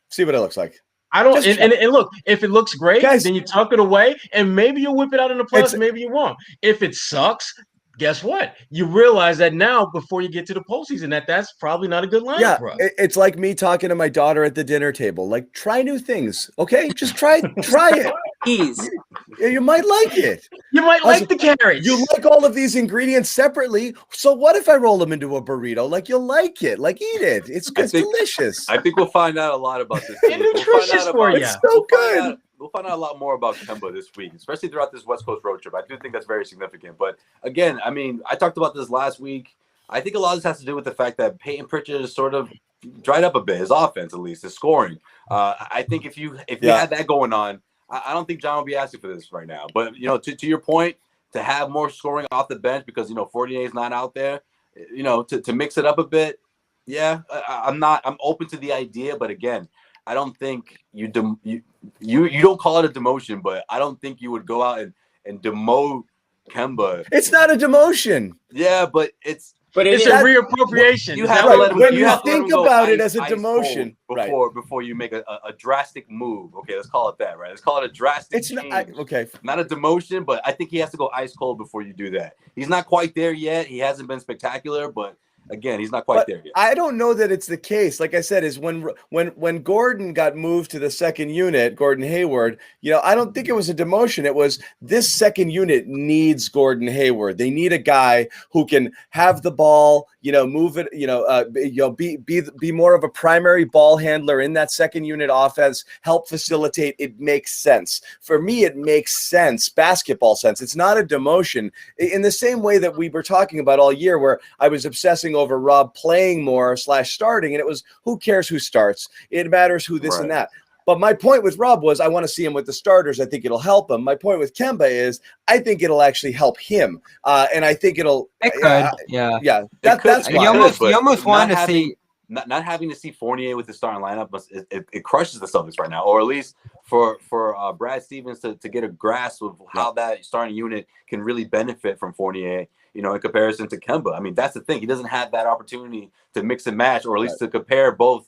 See what it looks like. I don't, and look, if it looks great, guys, then you tuck it away, and maybe you'll whip it out in the playoffs, maybe you won't. If it sucks, guess what? You realize that now before you get to the postseason that's probably not a good lineup for us. It's like me talking to my daughter at the dinner table. Like, try new things, okay? Just try it. Ease. Yeah, you might like it. You might like the carrots. You like all of these ingredients separately. So what if I roll them into a burrito? Like, you'll like it. Like, eat it. It's delicious. I think we'll find out a lot about this. It's nutritious for you. It's so good. We'll find out a lot more about Kemba this week, especially throughout this West Coast road trip. I do think that's very significant. But again, I mean, I talked about this last week. I think a lot of this has to do with the fact that Peyton Pritchard is sort of dried up a bit, his offense at least, his scoring. I think if you had that going on, I don't think John will be asking for this right now. But to your point, to have more scoring off the bench because Fournier is not out there, to mix it up a bit. Yeah, I'm open to the idea, but again, I don't think you don't call it a demotion, but I don't think you would go out and demote Kemba. It's not a demotion. Yeah, but it's a reappropriation. You have to let him, when you think about it as a demotion before you make a drastic move. Okay, let's call it that, right? Let's call it a drastic change. Not a demotion, but I think he has to go ice cold before you do that. He's not quite there yet. He hasn't been spectacular, but again, he's not quite there yet. I don't know that it's the case. Like I said, is when Gordon got moved to the second unit, Gordon Hayward, I don't think it was a demotion. It was this second unit needs Gordon Hayward. They need a guy who can have the ball, move it, be more of a primary ball handler in that second unit offense, help facilitate. It makes sense. For me, it makes sense, basketball sense. It's not a demotion in the same way that we were talking about all year, where I was obsessing over Rob playing more / starting, and it was, who cares who starts? It matters who this and that. But my point with Rob was, I want to see him with the starters. I think it'll help him. My point with Kemba is, I think it'll actually help him, and I think it'll. It could, yeah. That's why. You almost want to see. Not having to see Fournier with the starting lineup, it crushes the Celtics right now, or at least for Brad Stevens to get a grasp of how that starting unit can really benefit from Fournier, in comparison to Kemba. I mean, that's the thing. He doesn't have that opportunity to mix and match, or at least to compare both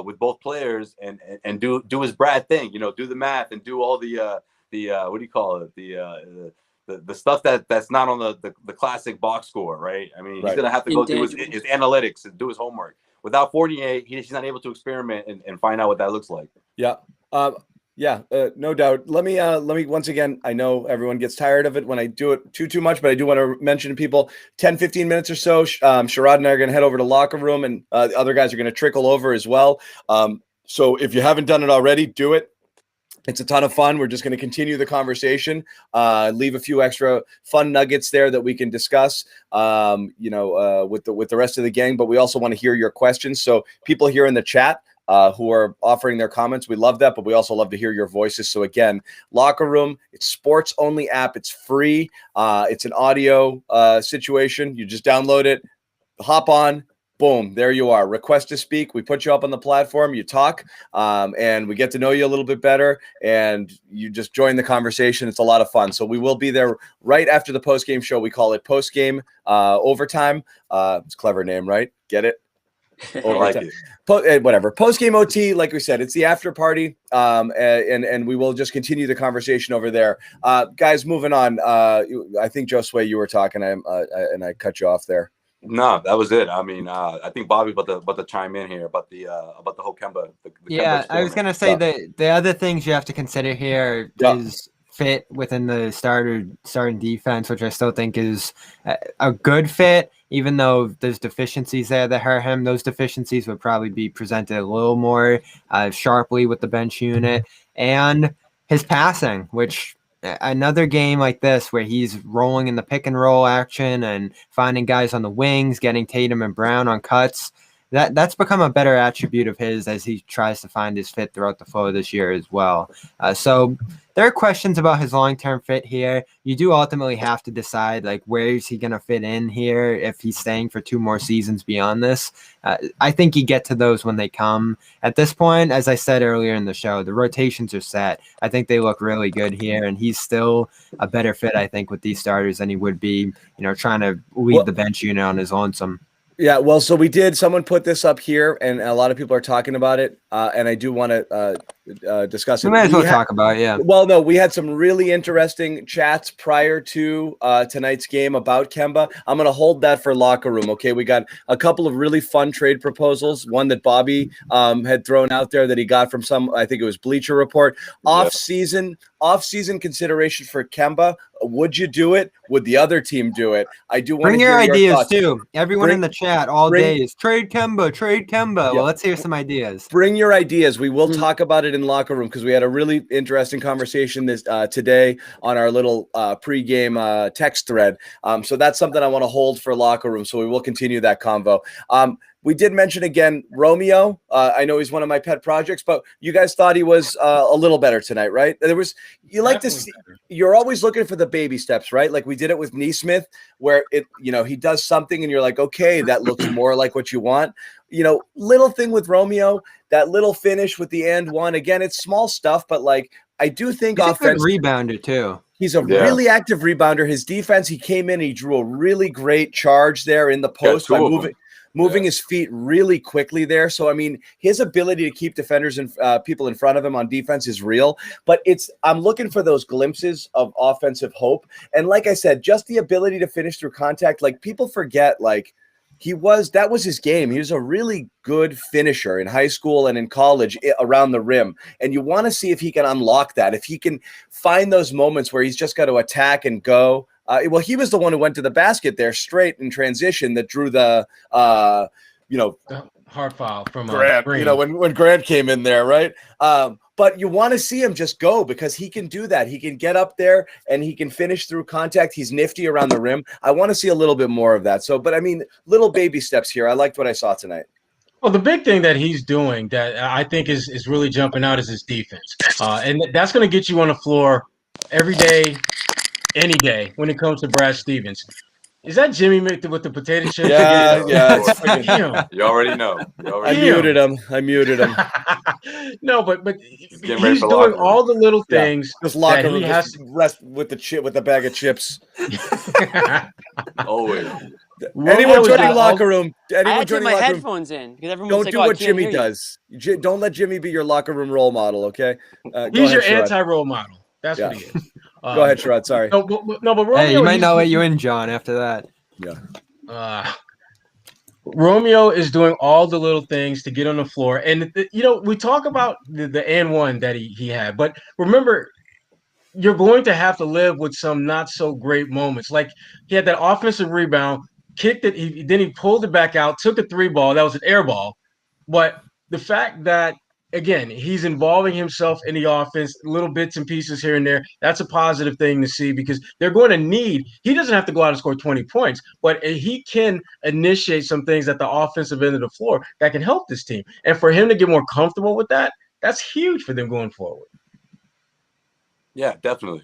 with both players and do his Brad thing, do the math and do all the what do you call it? The stuff that's not on the classic box score, right? I mean, he's gonna have to go through his analytics and do his homework. Without Fournier, he's not able to experiment and find out what that looks like. Yeah. No doubt. Let me once again, I know everyone gets tired of it when I do it too much, but I do want to mention to people 10-15 minutes or so. Sherrod and I are going to head over to locker room, and the other guys are going to trickle over as well. So if you haven't done it already, do it. It's a ton of fun. We're just going to continue the conversation, leave a few extra fun nuggets there that we can discuss, with the rest of the gang. But we also want to hear your questions. So people here in the chat who are offering their comments, we love that. But we also love to hear your voices. So again, Locker Room, it's sports only app. It's free. It's an audio situation. You just download it, hop on. Boom, there you are. Request to speak. We put you up on the platform. You talk, and we get to know you a little bit better, and you just join the conversation. It's a lot of fun. So we will be there right after the postgame show. We call it Postgame Overtime. It's a clever name, right? Get it? I like it. Whatever. Postgame OT, like we said, it's the after party, and we will just continue the conversation over there. Guys, moving on. I think, Josue, you were talking, and I cut you off there. No, that was it. I mean, I think Bobby about to chime in here about the whole Kemba. Kemba I was gonna say the other things you have to consider here is fit within the starting defense, which I still think is a good fit, even though there's deficiencies there that hurt him. Those deficiencies would probably be presented a little more sharply with the bench unit, and his passing, which. Another game like this where he's rolling in the pick and roll action and finding guys on the wings, getting Tatum and Brown on cuts. That's become a better attribute of his as he tries to find his fit throughout the flow of this year as well. So there are questions about his long-term fit here. You do ultimately have to decide, where is he going to fit in here if he's staying for 2 more seasons beyond this. I think you get to those when they come. At this point, as I said earlier in the show, the rotations are set. I think they look really good here, and he's still a better fit, I think, with these starters than he would be, trying to lead the bench unit on his lonesome. Yeah, well, so someone put this up here, and a lot of people are talking about it, and I do want to discuss it. We might as well talk about it, yeah. Well, no, we had some really interesting chats prior to tonight's game about Kemba. I'm going to hold that for Locker Room, okay? We got a couple of really fun trade proposals, one that Bobby had thrown out there that he got from I think it was Bleacher Report. Off-season consideration for Kemba. Would you do it? Would the other team do it? I do want to hear your ideas too. Everyone in the chat all day is trade Kemba. Yeah. Well, let's hear some ideas. Bring your ideas. We will talk about it in Locker Room because we had a really interesting conversation today on our little pregame text thread. So that's something I want to hold for Locker Room. So we will continue that convo. We did mention again Romeo. I know he's one of my pet projects, but you guys thought he was a little better tonight, right? You're always looking for the baby steps, right? Like we did it with Nesmith, where he does something and you're like, okay, that looks more like what you want. Little thing with Romeo, that little finish with the and one. Again, it's small stuff, but I do think he's a good rebounder too. He's a really active rebounder. His defense, he came in, he drew a really great charge there in the post by moving his feet really quickly there. So, I mean, his ability to keep defenders and people in front of him on defense is real. But I'm looking for those glimpses of offensive hope. And like I said, just the ability to finish through contact. People forget, that was his game. He was a really good finisher in high school and in college around the rim. And you want to see if he can unlock that, if he can find those moments where he's just got to attack and go. Well, he was the one who went to the basket there straight in transition that drew the hard foul from Grant. Green. When Grant came in there, right? But you want to see him just go because he can do that. He can get up there and he can finish through contact. He's nifty around the rim. I want to see a little bit more of that. So, but I mean, little baby steps here. I liked what I saw tonight. Well, the big thing that he's doing that I think is really jumping out is his defense. And that's going to get you on the floor every day, any day when it comes to Brad Stevens. Is that Jimmy with the potato chips? Yeah. You already know. I muted him. No, but he's doing all the little things. This locker room has to rest with the bag of chips. Always. Anyone joining locker room? I had to put my headphones in because everyone's don't like, do what Jimmy does. Don't let Jimmy be your locker room role model. Okay, he's your anti-role model. That's what he is. Go ahead, Sherrod. Sorry. No, but Romeo, hey, you might not let you in, John. After that, Romeo is doing all the little things to get on the floor, and we talk about the and one that he had, but remember, you're going to have to live with some not so great moments. Like he had that offensive rebound, kicked it, then he pulled it back out, took a 3-ball. That was an air ball, but the fact that, again, he's involving himself in the offense, little bits and pieces here and there. That's a positive thing to see because they're going to need – he doesn't have to go out and score 20 points, but he can initiate some things at the offensive end of the floor that can help this team. And for him to get more comfortable with that, that's huge for them going forward. Yeah, definitely.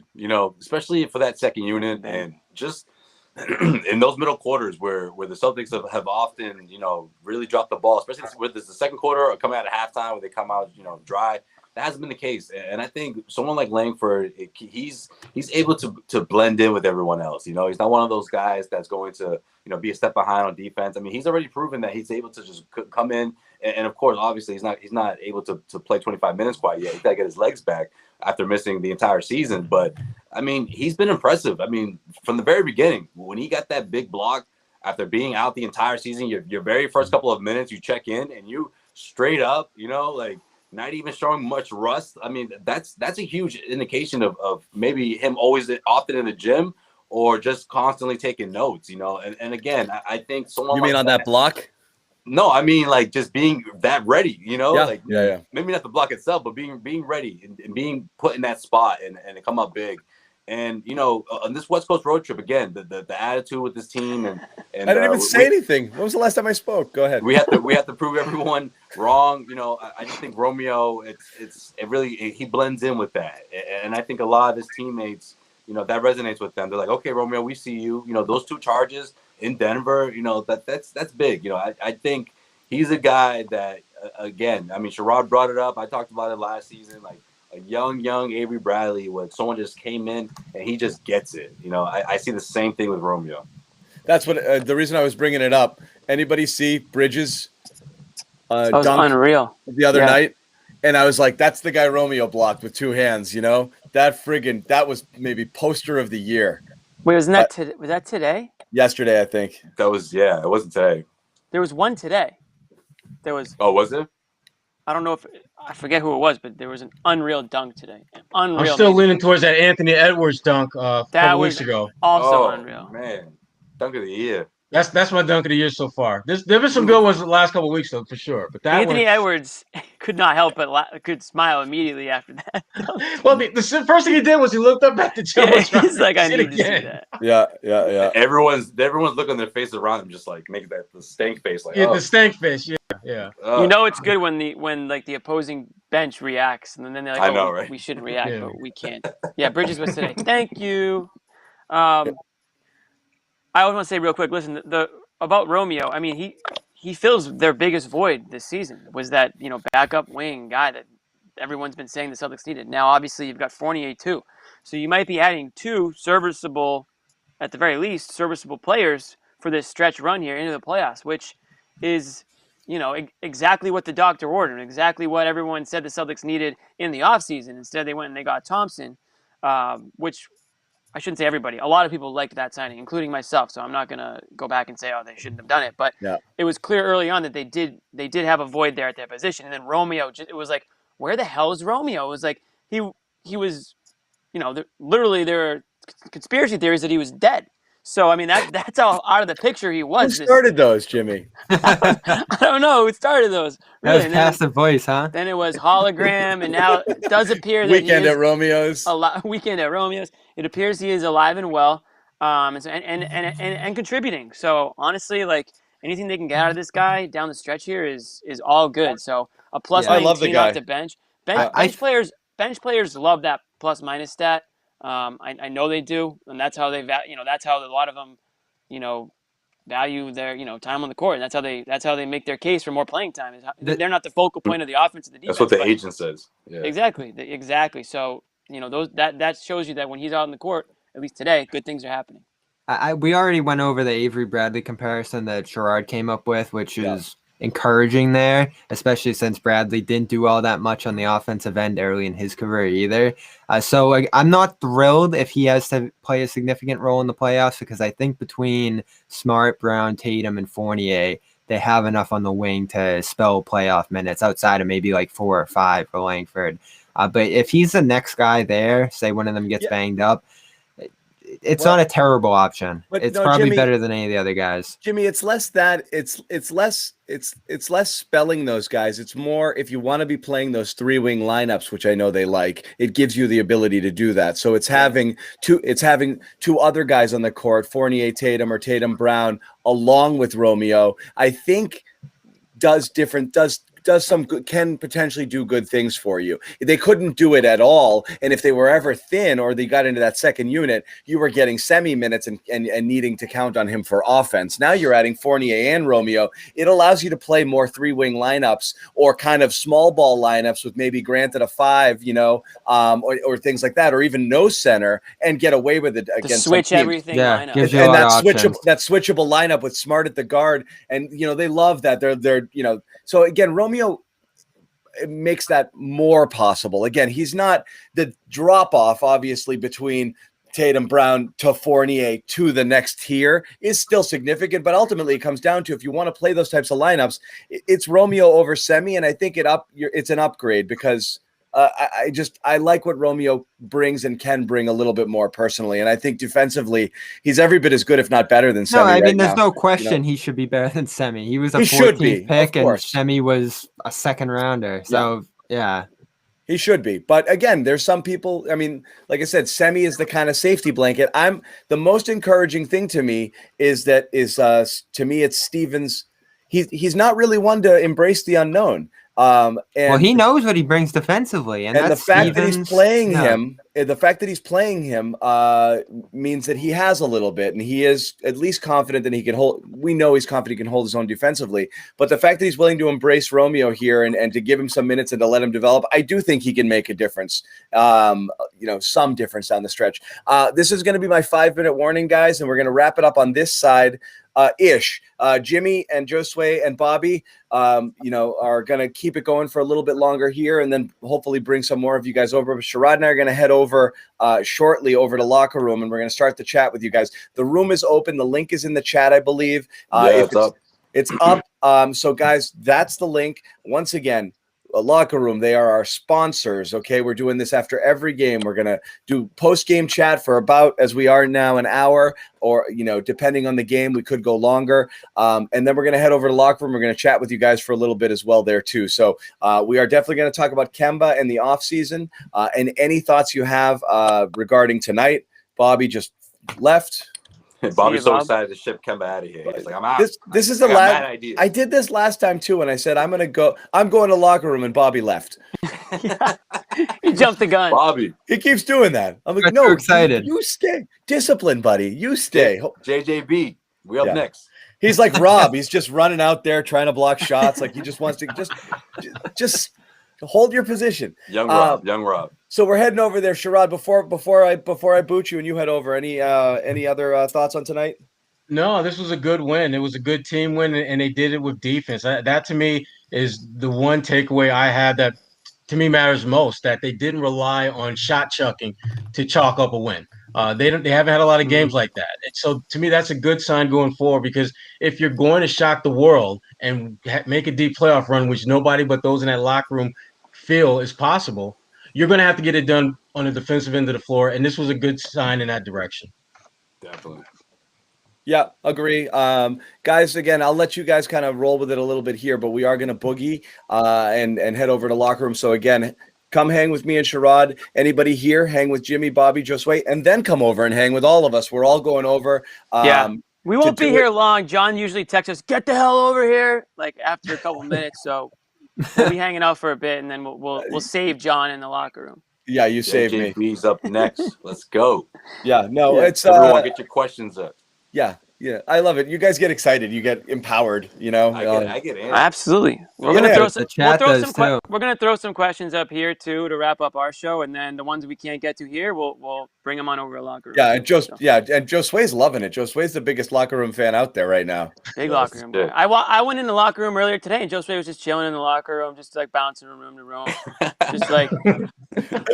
Especially for that second unit and just – in those middle quarters where the Celtics have often, really dropped the ball, especially with the second quarter or coming out of halftime where they come out, dry. That hasn't been the case. And I think someone like Langford, he's able to blend in with everyone else. He's not one of those guys that's going to, be a step behind on defense. I mean, he's already proven that he's able to just come in. And of course, obviously, he's not able to play 25 minutes quite yet. He's got to get his legs back after missing the entire season. But, I mean, he's been impressive. I mean, from the very beginning, when he got that big block after being out the entire season, your very first couple of minutes, you check in and you straight up, not even showing much rust. I mean, that's a huge indication of maybe him always often in the gym or just constantly taking notes, And again, I think someone You mean on that block? No, I mean like just being that ready, Yeah. Maybe not the block itself, but being ready and being put in that spot and come up big. And on this West Coast road trip again, the attitude with this team and I didn't even say anything. When was the last time I spoke? Go ahead. We have to prove everyone wrong. I just think Romeo, he blends in with that, and I think a lot of his teammates, that resonates with them. They're like, okay, Romeo, we see you. Those 2 charges in Denver, that's big. I think he's a guy that, again, I mean, Sherrod brought it up. I talked about it last season, like a young Avery Bradley, when someone just came in and he just gets it. I see the same thing with Romeo. That's what the reason I was bringing it up. Anybody see Bridges? That was unreal the other night, and I was like, "That's the guy Romeo blocked with 2 hands." That was maybe poster of the year. Wait, was that today? Yesterday, I think. That was it wasn't today. There was one today. There was. Oh, was it? I don't know if I forget who it was, but there was an unreal dunk today. I'm still leaning towards that Anthony Edwards dunk a couple weeks ago. Also unreal. Man, dunk of the year. That's my dunk of the year so far. There been some good ones the last couple of weeks though, for sure. But that Anthony Edwards could not help but could smile immediately after that. Well, the first thing he did was he looked up at the jump. He's like, I need to see that. Yeah. Everyone's looking their faces around him, just like making the stank face, like the stank face. Yeah. It's good when the opposing bench reacts, and then they're like, I know, right? We shouldn't react, but we can't. Yeah, Bridges was today. Thank you. I want to say real quick. Listen, about Romeo. I mean, he fills their biggest void this season. Was that backup wing guy that everyone's been saying the Celtics needed. Now, obviously, you've got Fournier too, so you might be adding 2 serviceable, at the very least, serviceable players for this stretch run here into the playoffs, which is exactly what the doctor ordered, exactly what everyone said the Celtics needed in the offseason. Instead, they went and they got Thompson, which I shouldn't say everybody. A lot of people liked that signing, including myself. So I'm not going to go back and say, oh, they shouldn't have done it. But it was clear early on that they did have a void there at their position. And then Romeo, it was like, where the hell is Romeo? It was like he was, literally there are conspiracy theories that he was dead. So I mean that's how out of the picture he was. Who started those, Jimmy? I don't know who started those. Really. That was passive voice, huh? Then it was hologram, and now it does appear that Weekend at Romeo's. Weekend at Romeo's. It appears he is alive and well, and contributing. So honestly, like anything they can get out of this guy down the stretch here is all good. So a plus 19 off the bench. Bench players love that plus minus stat. I know they do, and that's how that's how a lot of them, value their time on the court, and that's how they make their case for more playing time. They're not the focal point of the offense and the defense. That's what the agent says. Yeah. Exactly. So that shows you that when he's out on the court, at least today, good things are happening. We already went over the Avery Bradley comparison that Sherrod came up with, which is encouraging there, especially since Bradley didn't do all that much on the offensive end early in his career either. So I'm not thrilled if he has to play a significant role in the playoffs, because I think between Smart, Brown, Tatum, and Fournier, they have enough on the wing to spell playoff minutes outside of maybe like 4 or 5 for Langford. But if he's the next guy there, say one of them gets banged up, it's not a terrible option. It's probably Jimmy, better than any of the other guys. Jimmy, it's less that it's less spelling those guys. It's more if you want to be playing those 3-wing lineups, which I know they like, it gives you the ability to do that. So it's having two other guys on the court, Fournier, Tatum, or Tatum Brown, along with Romeo, I think can potentially do good things for you. They couldn't do it at all, and if they were ever thin or they got into that second unit, you were getting semi minutes and needing to count on him for offense. Now you're adding Fournier and Romeo. It allows you to play more 3-wing lineups or kind of small ball lineups with maybe Grant at a 5, or things like that, or even no center, and get away with it against switch everything lineup. Gives you a lot of that switchable lineup with Smart at the guard, and they love that. They're so again, Romeo makes that more possible. Again, he's not the drop off, obviously, between Tatum, Brown to Fournier to the next tier is still significant, but ultimately it comes down to, if you want to play those types of lineups, it's Romeo over Semi, and I think it's an upgrade because I like what Romeo brings and can bring a little bit more personally, and I think defensively he's every bit as good, if not better, than Semi. No, I mean there's no question he should be better than Semi. He was a 14th pick, and Semi was a second rounder. So yeah. He should be. But again, there's some people, I mean, like I said, Semi is the kind of safety blanket. The most encouraging thing to me is it's Stevens. He's not really one to embrace the unknown. He knows what he brings defensively, and the fact that he's playing him, means that he has a little bit, and he is at least confident that he can hold. We know he's confident he can hold his own defensively, but the fact that he's willing to embrace Romeo here and to give him some minutes and to let him develop, I do think he can make a difference. Some difference down the stretch. This is going to be my 5-minute warning, guys, and we're going to wrap it up on this side. Jimmy and Josue and Bobby, are going to keep it going for a little bit longer here, and then hopefully bring some more of you guys over. But Sherrod and I are going to head over shortly over to Locker Room, and we're going to start the chat with you guys. The room is open. The link is in the chat, I believe. It's up. It's up. So guys, that's the link. Once again, Locker Room, they are our sponsors. Okay, we're doing this after every game. We're gonna do post-game chat for about, as we are now, an hour, or depending on the game, we could go longer. And then we're gonna head over to Locker Room. We're gonna chat with you guys for a little bit as well there too. So we are definitely gonna talk about Kemba and the offseason, and any thoughts you have regarding tonight. Bobby just left. Bobby's so excited to ship Kemba out of here. He's like, I'm out. This is the last idea. I did this last time too, and I said I'm going to Locker Room, and Bobby left. He jumped the gun. Bobby. He keeps doing that. I'm like, no, excited. You stay. Discipline, buddy. You stay. JJB. We up next. He's like Rob. He's just running out there trying to block shots. Like he just wants to just hold your position. Young Rob. So we're heading over there, Sherrod. Before I boot you and you head over, any other thoughts on tonight? No, this was a good win. It was a good team win, and they did it with defense. That to me is the one takeaway I had that to me matters most, that they didn't rely on shot chucking to chalk up a win. They haven't had a lot of games like that. And so to me, that's a good sign going forward, because if you're going to shock the world and make a deep playoff run, which nobody but those in that locker room feel is possible, you're going to have to get it done on the defensive end of the floor. And this was a good sign in that direction. Definitely. Yeah, agree. Guys, again, I'll let you guys kind of roll with it a little bit here, but we are going to boogie and head over to locker room. So again, come hang with me and Sherrod. Anybody here, hang with Jimmy, Bobby, Josue, and then come over and hang with all of us. We're all going over. We won't be here long. John usually texts us, "Get the hell over here!" like after a couple minutes. So we'll be hanging out for a bit, and then we'll save John in the locker room. Yeah, you saved me. JP's up next. Let's go. Yeah, no, it's everyone get your questions up. Yeah, I love it. You guys get excited. You get empowered. I get in. Absolutely. We're gonna throw some questions up here too to wrap up our show, and then the ones we can't get to here, we'll bring them on over to locker room. Yeah, and Josue's loving it. Josue's the biggest locker room fan out there right now. Big locker room. I went in the locker room earlier today, and Josue was just chilling in the locker room, just like bouncing from room to room, just like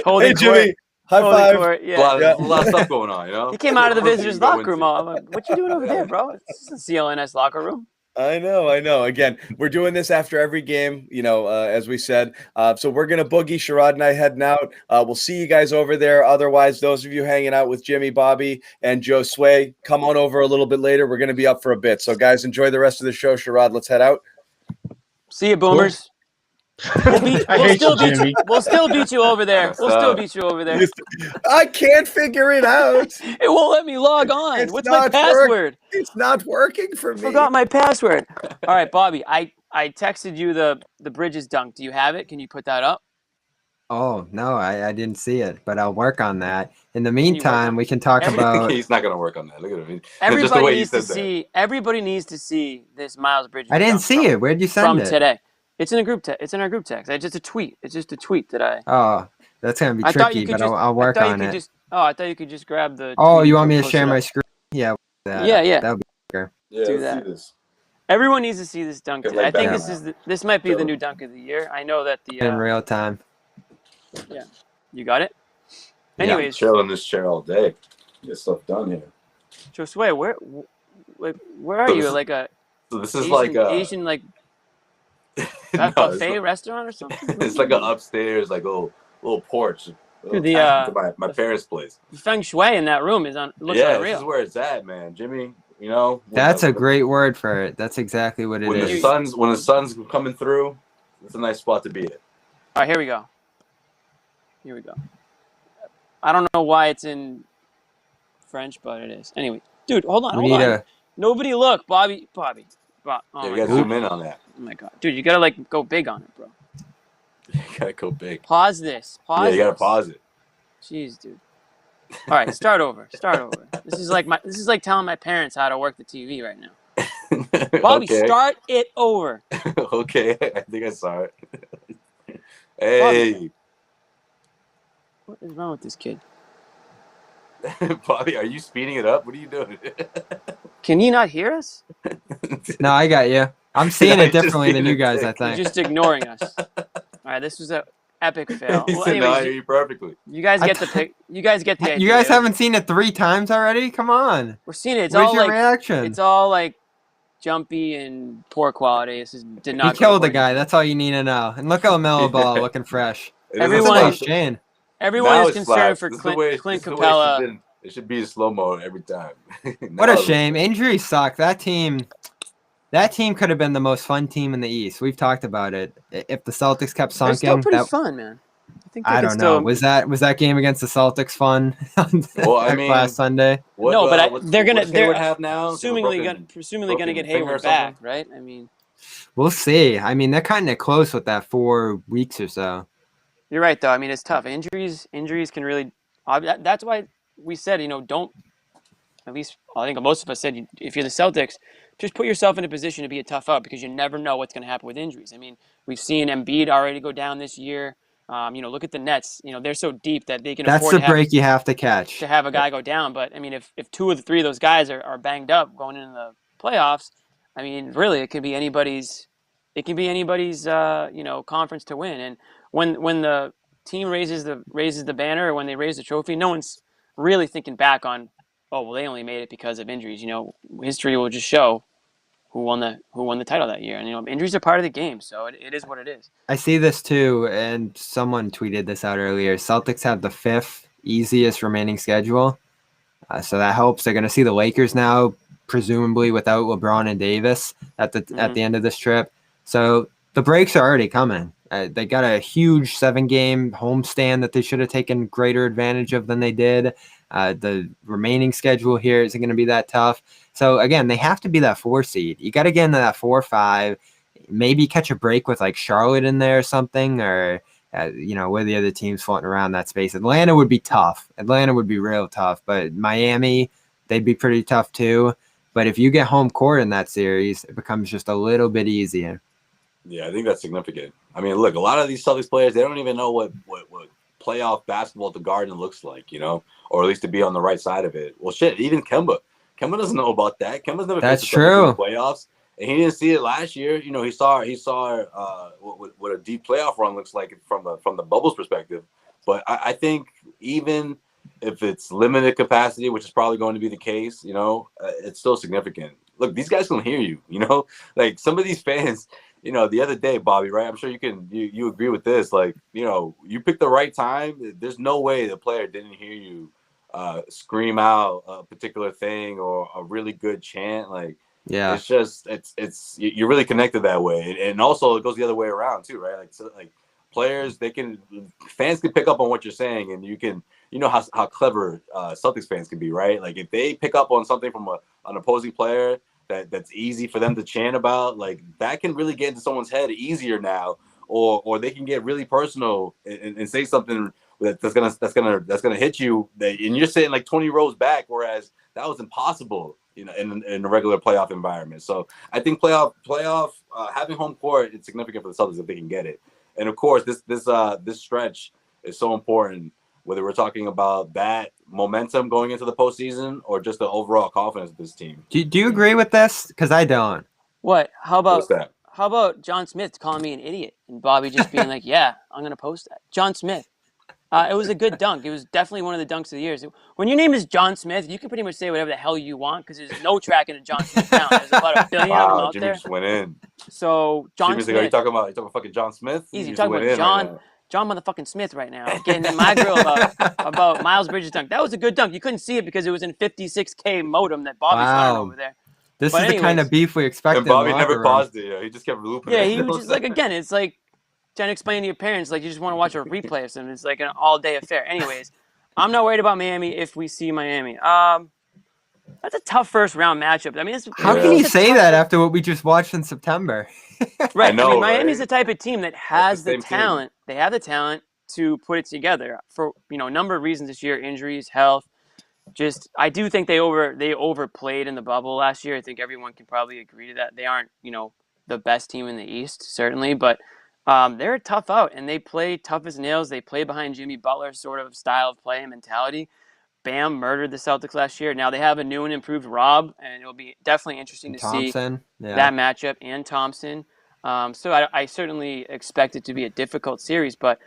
holding. Hey, Jimmy. High five. Yeah. A lot of stuff going on, He came out of the visitors' locker room. I'm like, what you doing over there, bro? It's the CLNS locker room. I know. Again, we're doing this after every game, as we said. So we're going to boogie. Sherrod and I heading out. We'll see you guys over there. Otherwise, those of you hanging out with Jimmy, Bobby, and Josue, come on over a little bit later. We're going to be up for a bit. So, guys, enjoy the rest of the show. Sherrod, let's head out. See you, Boomers. Cool. We'll still beat you over there. I can't figure it out. It won't let me log on. What's my password? It's not working for me. I forgot my password. All right, Bobby. I texted you the Bridges dunk. Do you have it? Can you put that up? Oh, no, I didn't see it, but I'll work on that. In the meantime, we can talk about... He's not going to work on that. Look at him. Everybody needs to see this Miles Bridges I didn't see it. Where'd you send it? From today. It's in a group text. It's in our group text. It's just a tweet that I. Oh, that's gonna be tricky, but I'll work on it. I thought you could just grab the. Oh, you want me to share my screen? Yeah. Yeah. That'll be better. Yeah, do that. Everyone needs to see this dunk today. I think this might be the new dunk of the year. I know that the in real time. Yeah, you got it. Anyways, I'm chilling in this chair all day. Get stuff done here. Josue, where are you? Like a. So this is Asian buffet restaurant or something? It's like an upstairs, like little porch. My parents' place. The feng shui in that room looks unreal. This is where it's at, man. Jimmy, that's a great word for it. That's exactly what it is. When the sun's coming through, it's a nice spot to be at. All right, here we go. I don't know why it's in French, but it is. Anyway, dude, hold on. Nobody look, Bobby. Oh, you gotta zoom in on that. Oh my god, dude, you gotta go big on it, bro. You gotta go big. Pause this. You gotta pause it. Jeez, dude. All right, start over. This is like telling my parents how to work the TV right now. Bobby, start it over. Okay, I think I saw it. Hey. Bobby. What is wrong with this kid? Bobby, are you speeding it up? What are you doing? Can you not hear us? No, I got you. I'm seeing it differently than you guys, I think. You're just ignoring us. All right, this was an epic fail. He said, no, I hear you perfectly. You guys get the pick. You guys get the idea. You guys haven't seen it 3 times already? Come on. We're seeing it. Where's your reaction? It's all like jumpy and poor quality. This did not. He killed the guy. That's all you need to know. And look how Melo Ball looking fresh. Everyone is concerned for Clint Capella. It should be in slow mo every time. What a shame. Injuries suck. That team could have been the most fun team in the East. We've talked about it. If the Celtics kept sunking, they're still pretty fun, man. I don't know. Was that game against the Celtics fun? Well, I mean, last Sunday. They're have now. Presumably gonna get Hayward back, right? I mean, we'll see. I mean, they're kind of close with that 4 weeks or so. You're right, though. I mean, it's tough. Injuries can really. That's why we said, don't. At least I think most of us said, if you're the Celtics, just put yourself in a position to be a tough out because you never know what's going to happen with injuries. I mean, we've seen Embiid already go down this year. Look at the Nets. They're so deep that they can afford That's the break you have to catch. To have a guy go down. But, I mean, if 2 of the 3 of those guys are banged up going into the playoffs, I mean, really, it could be anybody's conference to win. And when the team raises the banner or when they raise the trophy, no one's really thinking back on, oh well, they only made it because of injuries. History will just show who won the title that year, and injuries are part of the game, so it is what it is. I see this too, and someone tweeted this out earlier. Celtics have the 5th easiest remaining schedule, so that helps. They're going to see the Lakers now, presumably without LeBron and Davis at the end of this trip. So the breaks are already coming. They got a huge 7-game homestand that they should have taken greater advantage of than they did. The remaining schedule here isn't going to be that tough. So again, they have to be that 4 seed. You got to get into that 4 or 5. Maybe catch a break with like Charlotte in there or something, or where the other teams floating around that space. Atlanta would be tough. Atlanta would be real tough, but Miami, they'd be pretty tough too. But if you get home court in that series, it becomes just a little bit easier. Yeah, I think that's significant. I mean, look, a lot of these Celtics players, they don't even know what playoff basketball at the Garden looks like, or at least to be on the right side of it. Well, shit, even Kemba doesn't know about that. Kemba's never That's faced the Celtics in the true. playoffs, and he didn't see it last year. He saw what a deep playoff run looks like from the bubbles perspective. But I think even if it's limited capacity, which is probably going to be the case, it's still significant. Look, these guys can hear you. Like some of these fans. The other day, Bobby, right? I'm sure you agree with this. Like, you picked the right time. There's no way the player didn't hear you scream out a particular thing or a really good chant. Like, yeah, it's just you're really connected that way, and also it goes the other way around too, right? Like, so, like players, fans can pick up on what you're saying, and you can, how clever Celtics fans can be, right? Like if they pick up on something from an opposing player that's easy for them to chant about, like that can really get into someone's head easier now, or they can get really personal and say something that's gonna hit you, and you're sitting like 20 rows back, whereas that was impossible, in a regular playoff environment. So I think playoff having home court is significant for the Celtics if they can get it, and of course this stretch is so important. Whether we're talking about that momentum going into the postseason or just the overall confidence of this team. Do you agree with this? Because I don't. What? How What's about that? How about John Smith calling me an idiot and Bobby just being like, "Yeah, I'm gonna post that." John Smith. It was a good dunk. It was definitely one of the dunks of the years. When your name is John Smith, you can pretty much say whatever the hell you want because there's no tracking a John Smith down. There's about 1 billion of them out Jimmy there. just went in. So John Jimmy's Smith. Like, are you talking about fucking John Smith? Easy. You're talking about John motherfucking Smith right now, getting in my grill about Miles Bridges' dunk. That was a good dunk. You couldn't see it because it was in 56K modem that Bobby's running over there. This is the kind of beef we expect. And Bobby never paused it. He just kept looping. Yeah, he was just like, again, it's like trying to explain to your parents, like you just want to watch a replay of something. It's like an all-day affair. Anyways, I'm not worried about Miami if we see Miami. That's a tough first-round matchup. I mean, how can you say that after what we just watched in September? Right. I know, Miami's right? the type of team that has the talent. Team. They have the talent to put it together for a number of reasons this year: injuries, health. I do think they overplayed in the bubble last year. I think everyone can probably agree to that. They aren't the best team in the East, certainly, but they're tough out and they play tough as nails. They play behind Jimmy Butler's sort of style of play and mentality. Bam murdered the Celtics last year. Now they have a new and improved Rob, and it'll be definitely interesting to see that matchup and Thompson. So I certainly expect it to be a difficult series, but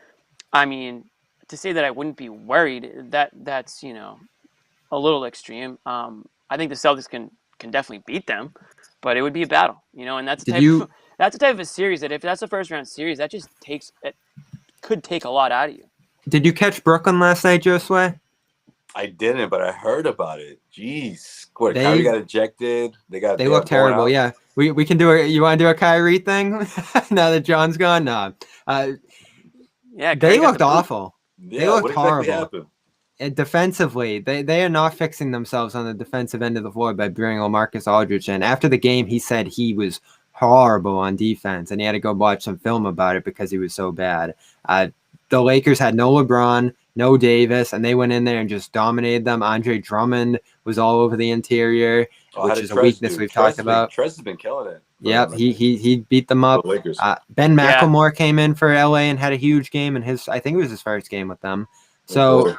I mean, to say that I wouldn't be worried, that's a little extreme. I think the Celtics can definitely beat them, but it would be a battle, and that's the type of a series that if that's a first round series, that just could take a lot out of you. Did you catch Brooklyn last night, Josue? I didn't, but I heard about it. Jeez, Kyrie got ejected. They look terrible. Out. Yeah, we can do it. You want to do a Kyrie thing now that John's gone? No. Yeah, they looked awful. Yeah, they looked horrible. Exactly and defensively, they are not fixing themselves on the defensive end of the floor by bringing LaMarcus Aldridge in. After the game, he said he was horrible on defense, and he had to go watch some film about it because he was so bad. The Lakers had no LeBron, no Davis, and they went in there and just dominated them. Andre Drummond was all over the interior, which is a weakness we've talked about. Trez has been killing it. Yep, he beat them up. Ben McLemore came in for LA and had a huge game, and I think it was his first game with them. So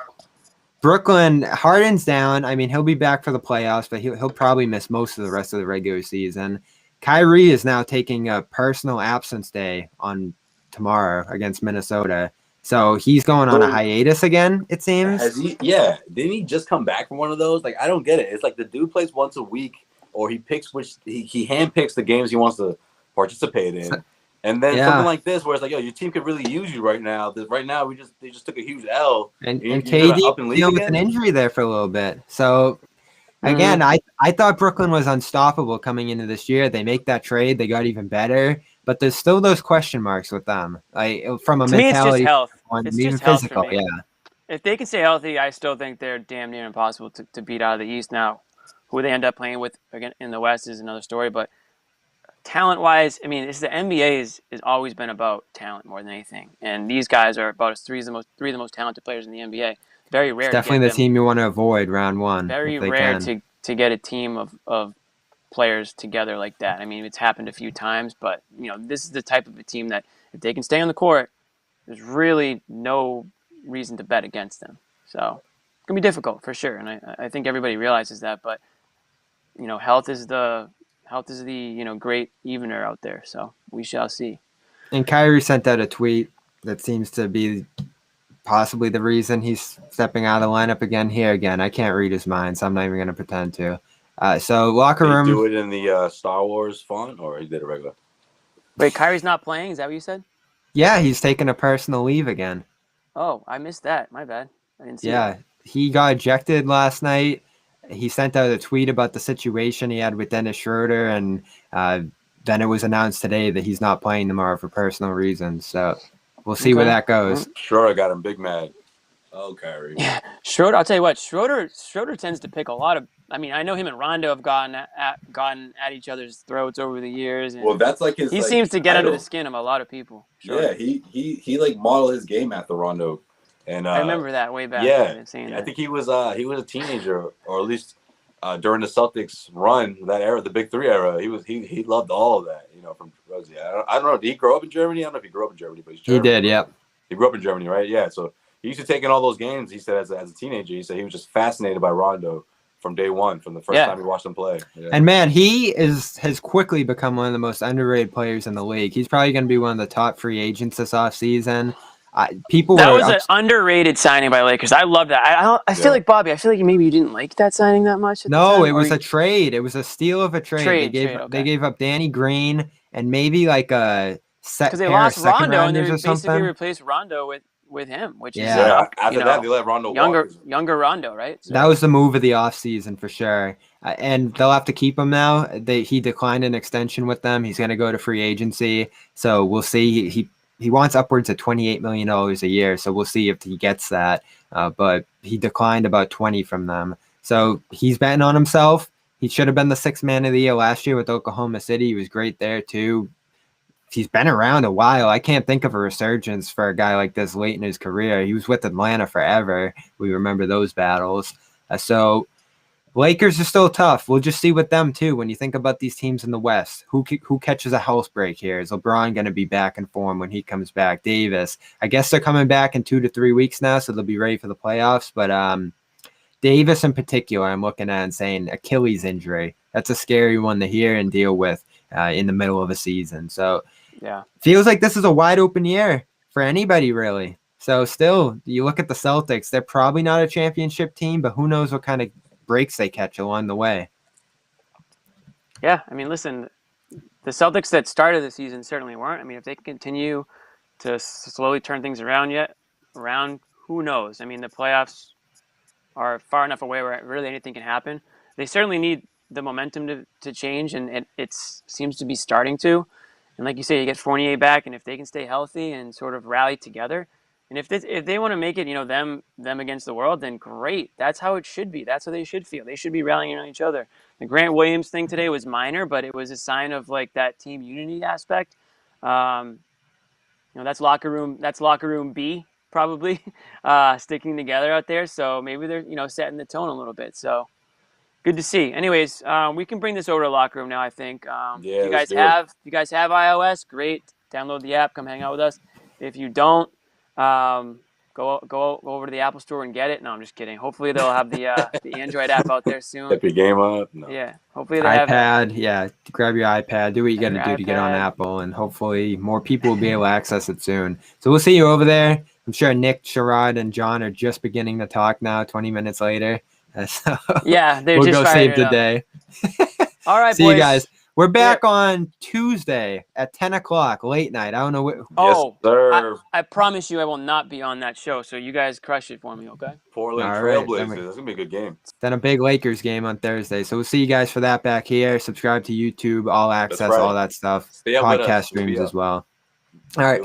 Brooklyn, Harden's down. I mean, he'll be back for the playoffs, but he'll probably miss most of the rest of the regular season. Kyrie is now taking a personal absence day on tomorrow against Minnesota. So he's going on a hiatus again, it seems. Has he? Yeah. Didn't he just come back from one of those? Like, I don't get it. It's like the dude plays once a week, or he picks he handpicks the games he wants to participate in. And then something like this, where it's like, yo, your team could really use you right now. Right now, they just took a huge L. And KD dealing with an injury there for a little bit. So again, I thought Brooklyn was unstoppable coming into this year. They make that trade, they got even better. But there's still those question marks with them, like from a mentality. Me, it's just health. It's even just physical, yeah. If they can stay healthy, I still think they're damn near impossible to beat out of the East. Now, who they end up playing with again in the West is another story. But talent-wise, I mean, the NBA has always been about talent more than anything, and these guys are about three of the most talented players in the NBA. Very rare. It's definitely the team you want to avoid round one. Very rare to get a team of players together like that. I mean, it's happened a few times, but this is the type of a team that if they can stay on the court, there's really no reason to bet against them. So it's gonna be difficult for sure, and I think everybody realizes that. But health is the great evener out there. So we shall see. And Kyrie sent out a tweet that seems to be possibly the reason he's stepping out of the lineup again. I can't read his mind, so I'm not even going to pretend to. So locker room. Did he do it in the Star Wars font, or he did it regular? Wait, Kyrie's not playing? Is that what you said? Yeah, he's taking a personal leave again. Oh, I missed that. My bad. I didn't see that. Yeah, he got ejected last night. He sent out a tweet about the situation he had with Dennis Schroeder, and then it was announced today that he's not playing tomorrow for personal reasons. So we'll see where that goes. Schroeder got him big mad. Oh, Kyrie. Yeah, Schroeder. I'll tell you what. Schroeder tends to pick a lot of. I mean, I know him and Rondo have gotten at each other's throats over the years. And well, that's like his. He seems to get under the skin of a lot of people. Schroeder. Yeah, he like modeled his game after Rondo, and I remember that way back. Yeah, I think he was a teenager, or at least during the Celtics run, that era, the Big Three era. He loved all of that. From Rosie. I don't know. Did he grow up in Germany? I don't know if he grew up in Germany, but he did. Yep. He grew up in Germany, right? Yeah. So he used to take in all those games. He said as a teenager, he said he was just fascinated by Rondo from day one, from the first time he watched him play. Yeah. And man, he has quickly become one of the most underrated players in the league. He's probably going to be one of the top free agents this offseason. That was an underrated signing by Lakers. I love that. I feel like Bobby. I feel like maybe you didn't like that signing that much. No, it was a trade. It was a steal of a trade. They gave up Danny Green and maybe like a set because they lost Rondo and they basically replaced Rondo with him, which is after that they let Rondo younger Rondo, right? So. That was the move of the offseason for sure. And they'll have to keep him now. He declined an extension with them. He's going to go to free agency. So we'll see. He wants upwards of $28 million a year. So we'll see if he gets that. But he declined about 20 from them. So he's betting on himself. He should have been the sixth man of the year last year with Oklahoma City. He was great there too. He's been around a while. I can't think of a resurgence for a guy like this late in his career. He was with Atlanta forever. We remember those battles. So Lakers are still tough. We'll just see with them too. When you think about these teams in the West, who catches a health break here? Is LeBron going to be back in form when he comes back? Davis. I guess they're coming back in 2 to 3 weeks now, so they'll be ready for the playoffs. But Davis in particular, I'm looking at and saying Achilles injury. That's a scary one to hear and deal with in the middle of a season. So feels like this is a wide open year for anybody really. So still, you look at the Celtics, they're probably not a championship team, but who knows what kind of breaks they catch along the way. Yeah, I mean, listen, the Celtics that started the season certainly weren't. I mean, if they can continue to slowly turn things around, who knows? I mean, the playoffs are far enough away where really anything can happen. They certainly need the momentum to change, and it seems to be starting to. And like you say, you get Fournier back, and if they can stay healthy and sort of rally together, and if they want to make it, them against the world, then great. That's how it should be. That's how they should feel. They should be rallying on each other. The Grant Williams thing today was minor, but it was a sign of like that team unity aspect. That's locker room B probably sticking together out there. So maybe they're setting the tone a little bit. So good to see. Anyways, we can bring this over to locker room now. I think. You guys have iOS, great. Download the app. Come hang out with us. If you don't, go over to the Apple Store and get it. No, I'm just kidding. Hopefully they'll have the Android app out there soon. Epic Game up. No. Yeah. Hopefully they have iPad. Yeah, grab your iPad. Do what you got to do to get on Apple, and hopefully more people will be able to access it soon. So we'll see you over there. I'm sure Nick, Sherrod, and John are just beginning to talk now, 20 minutes later. So Yeah, they're we'll just go firing save the it up. day. All right, See boys. you guys. We're back on Tuesday at 10 o'clock, late night. I don't know what. Oh, yes, sir. I promise you I will not be on that show, so you guys crush it for me, okay? Portland All right, Trailblazers. That's gonna be a good game. Then a big Lakers game on Thursday. So we'll see you guys for that back here. Subscribe to YouTube, all access, right. all that stuff. Stay up with us. Podcast We'll be streams up. as well. All right.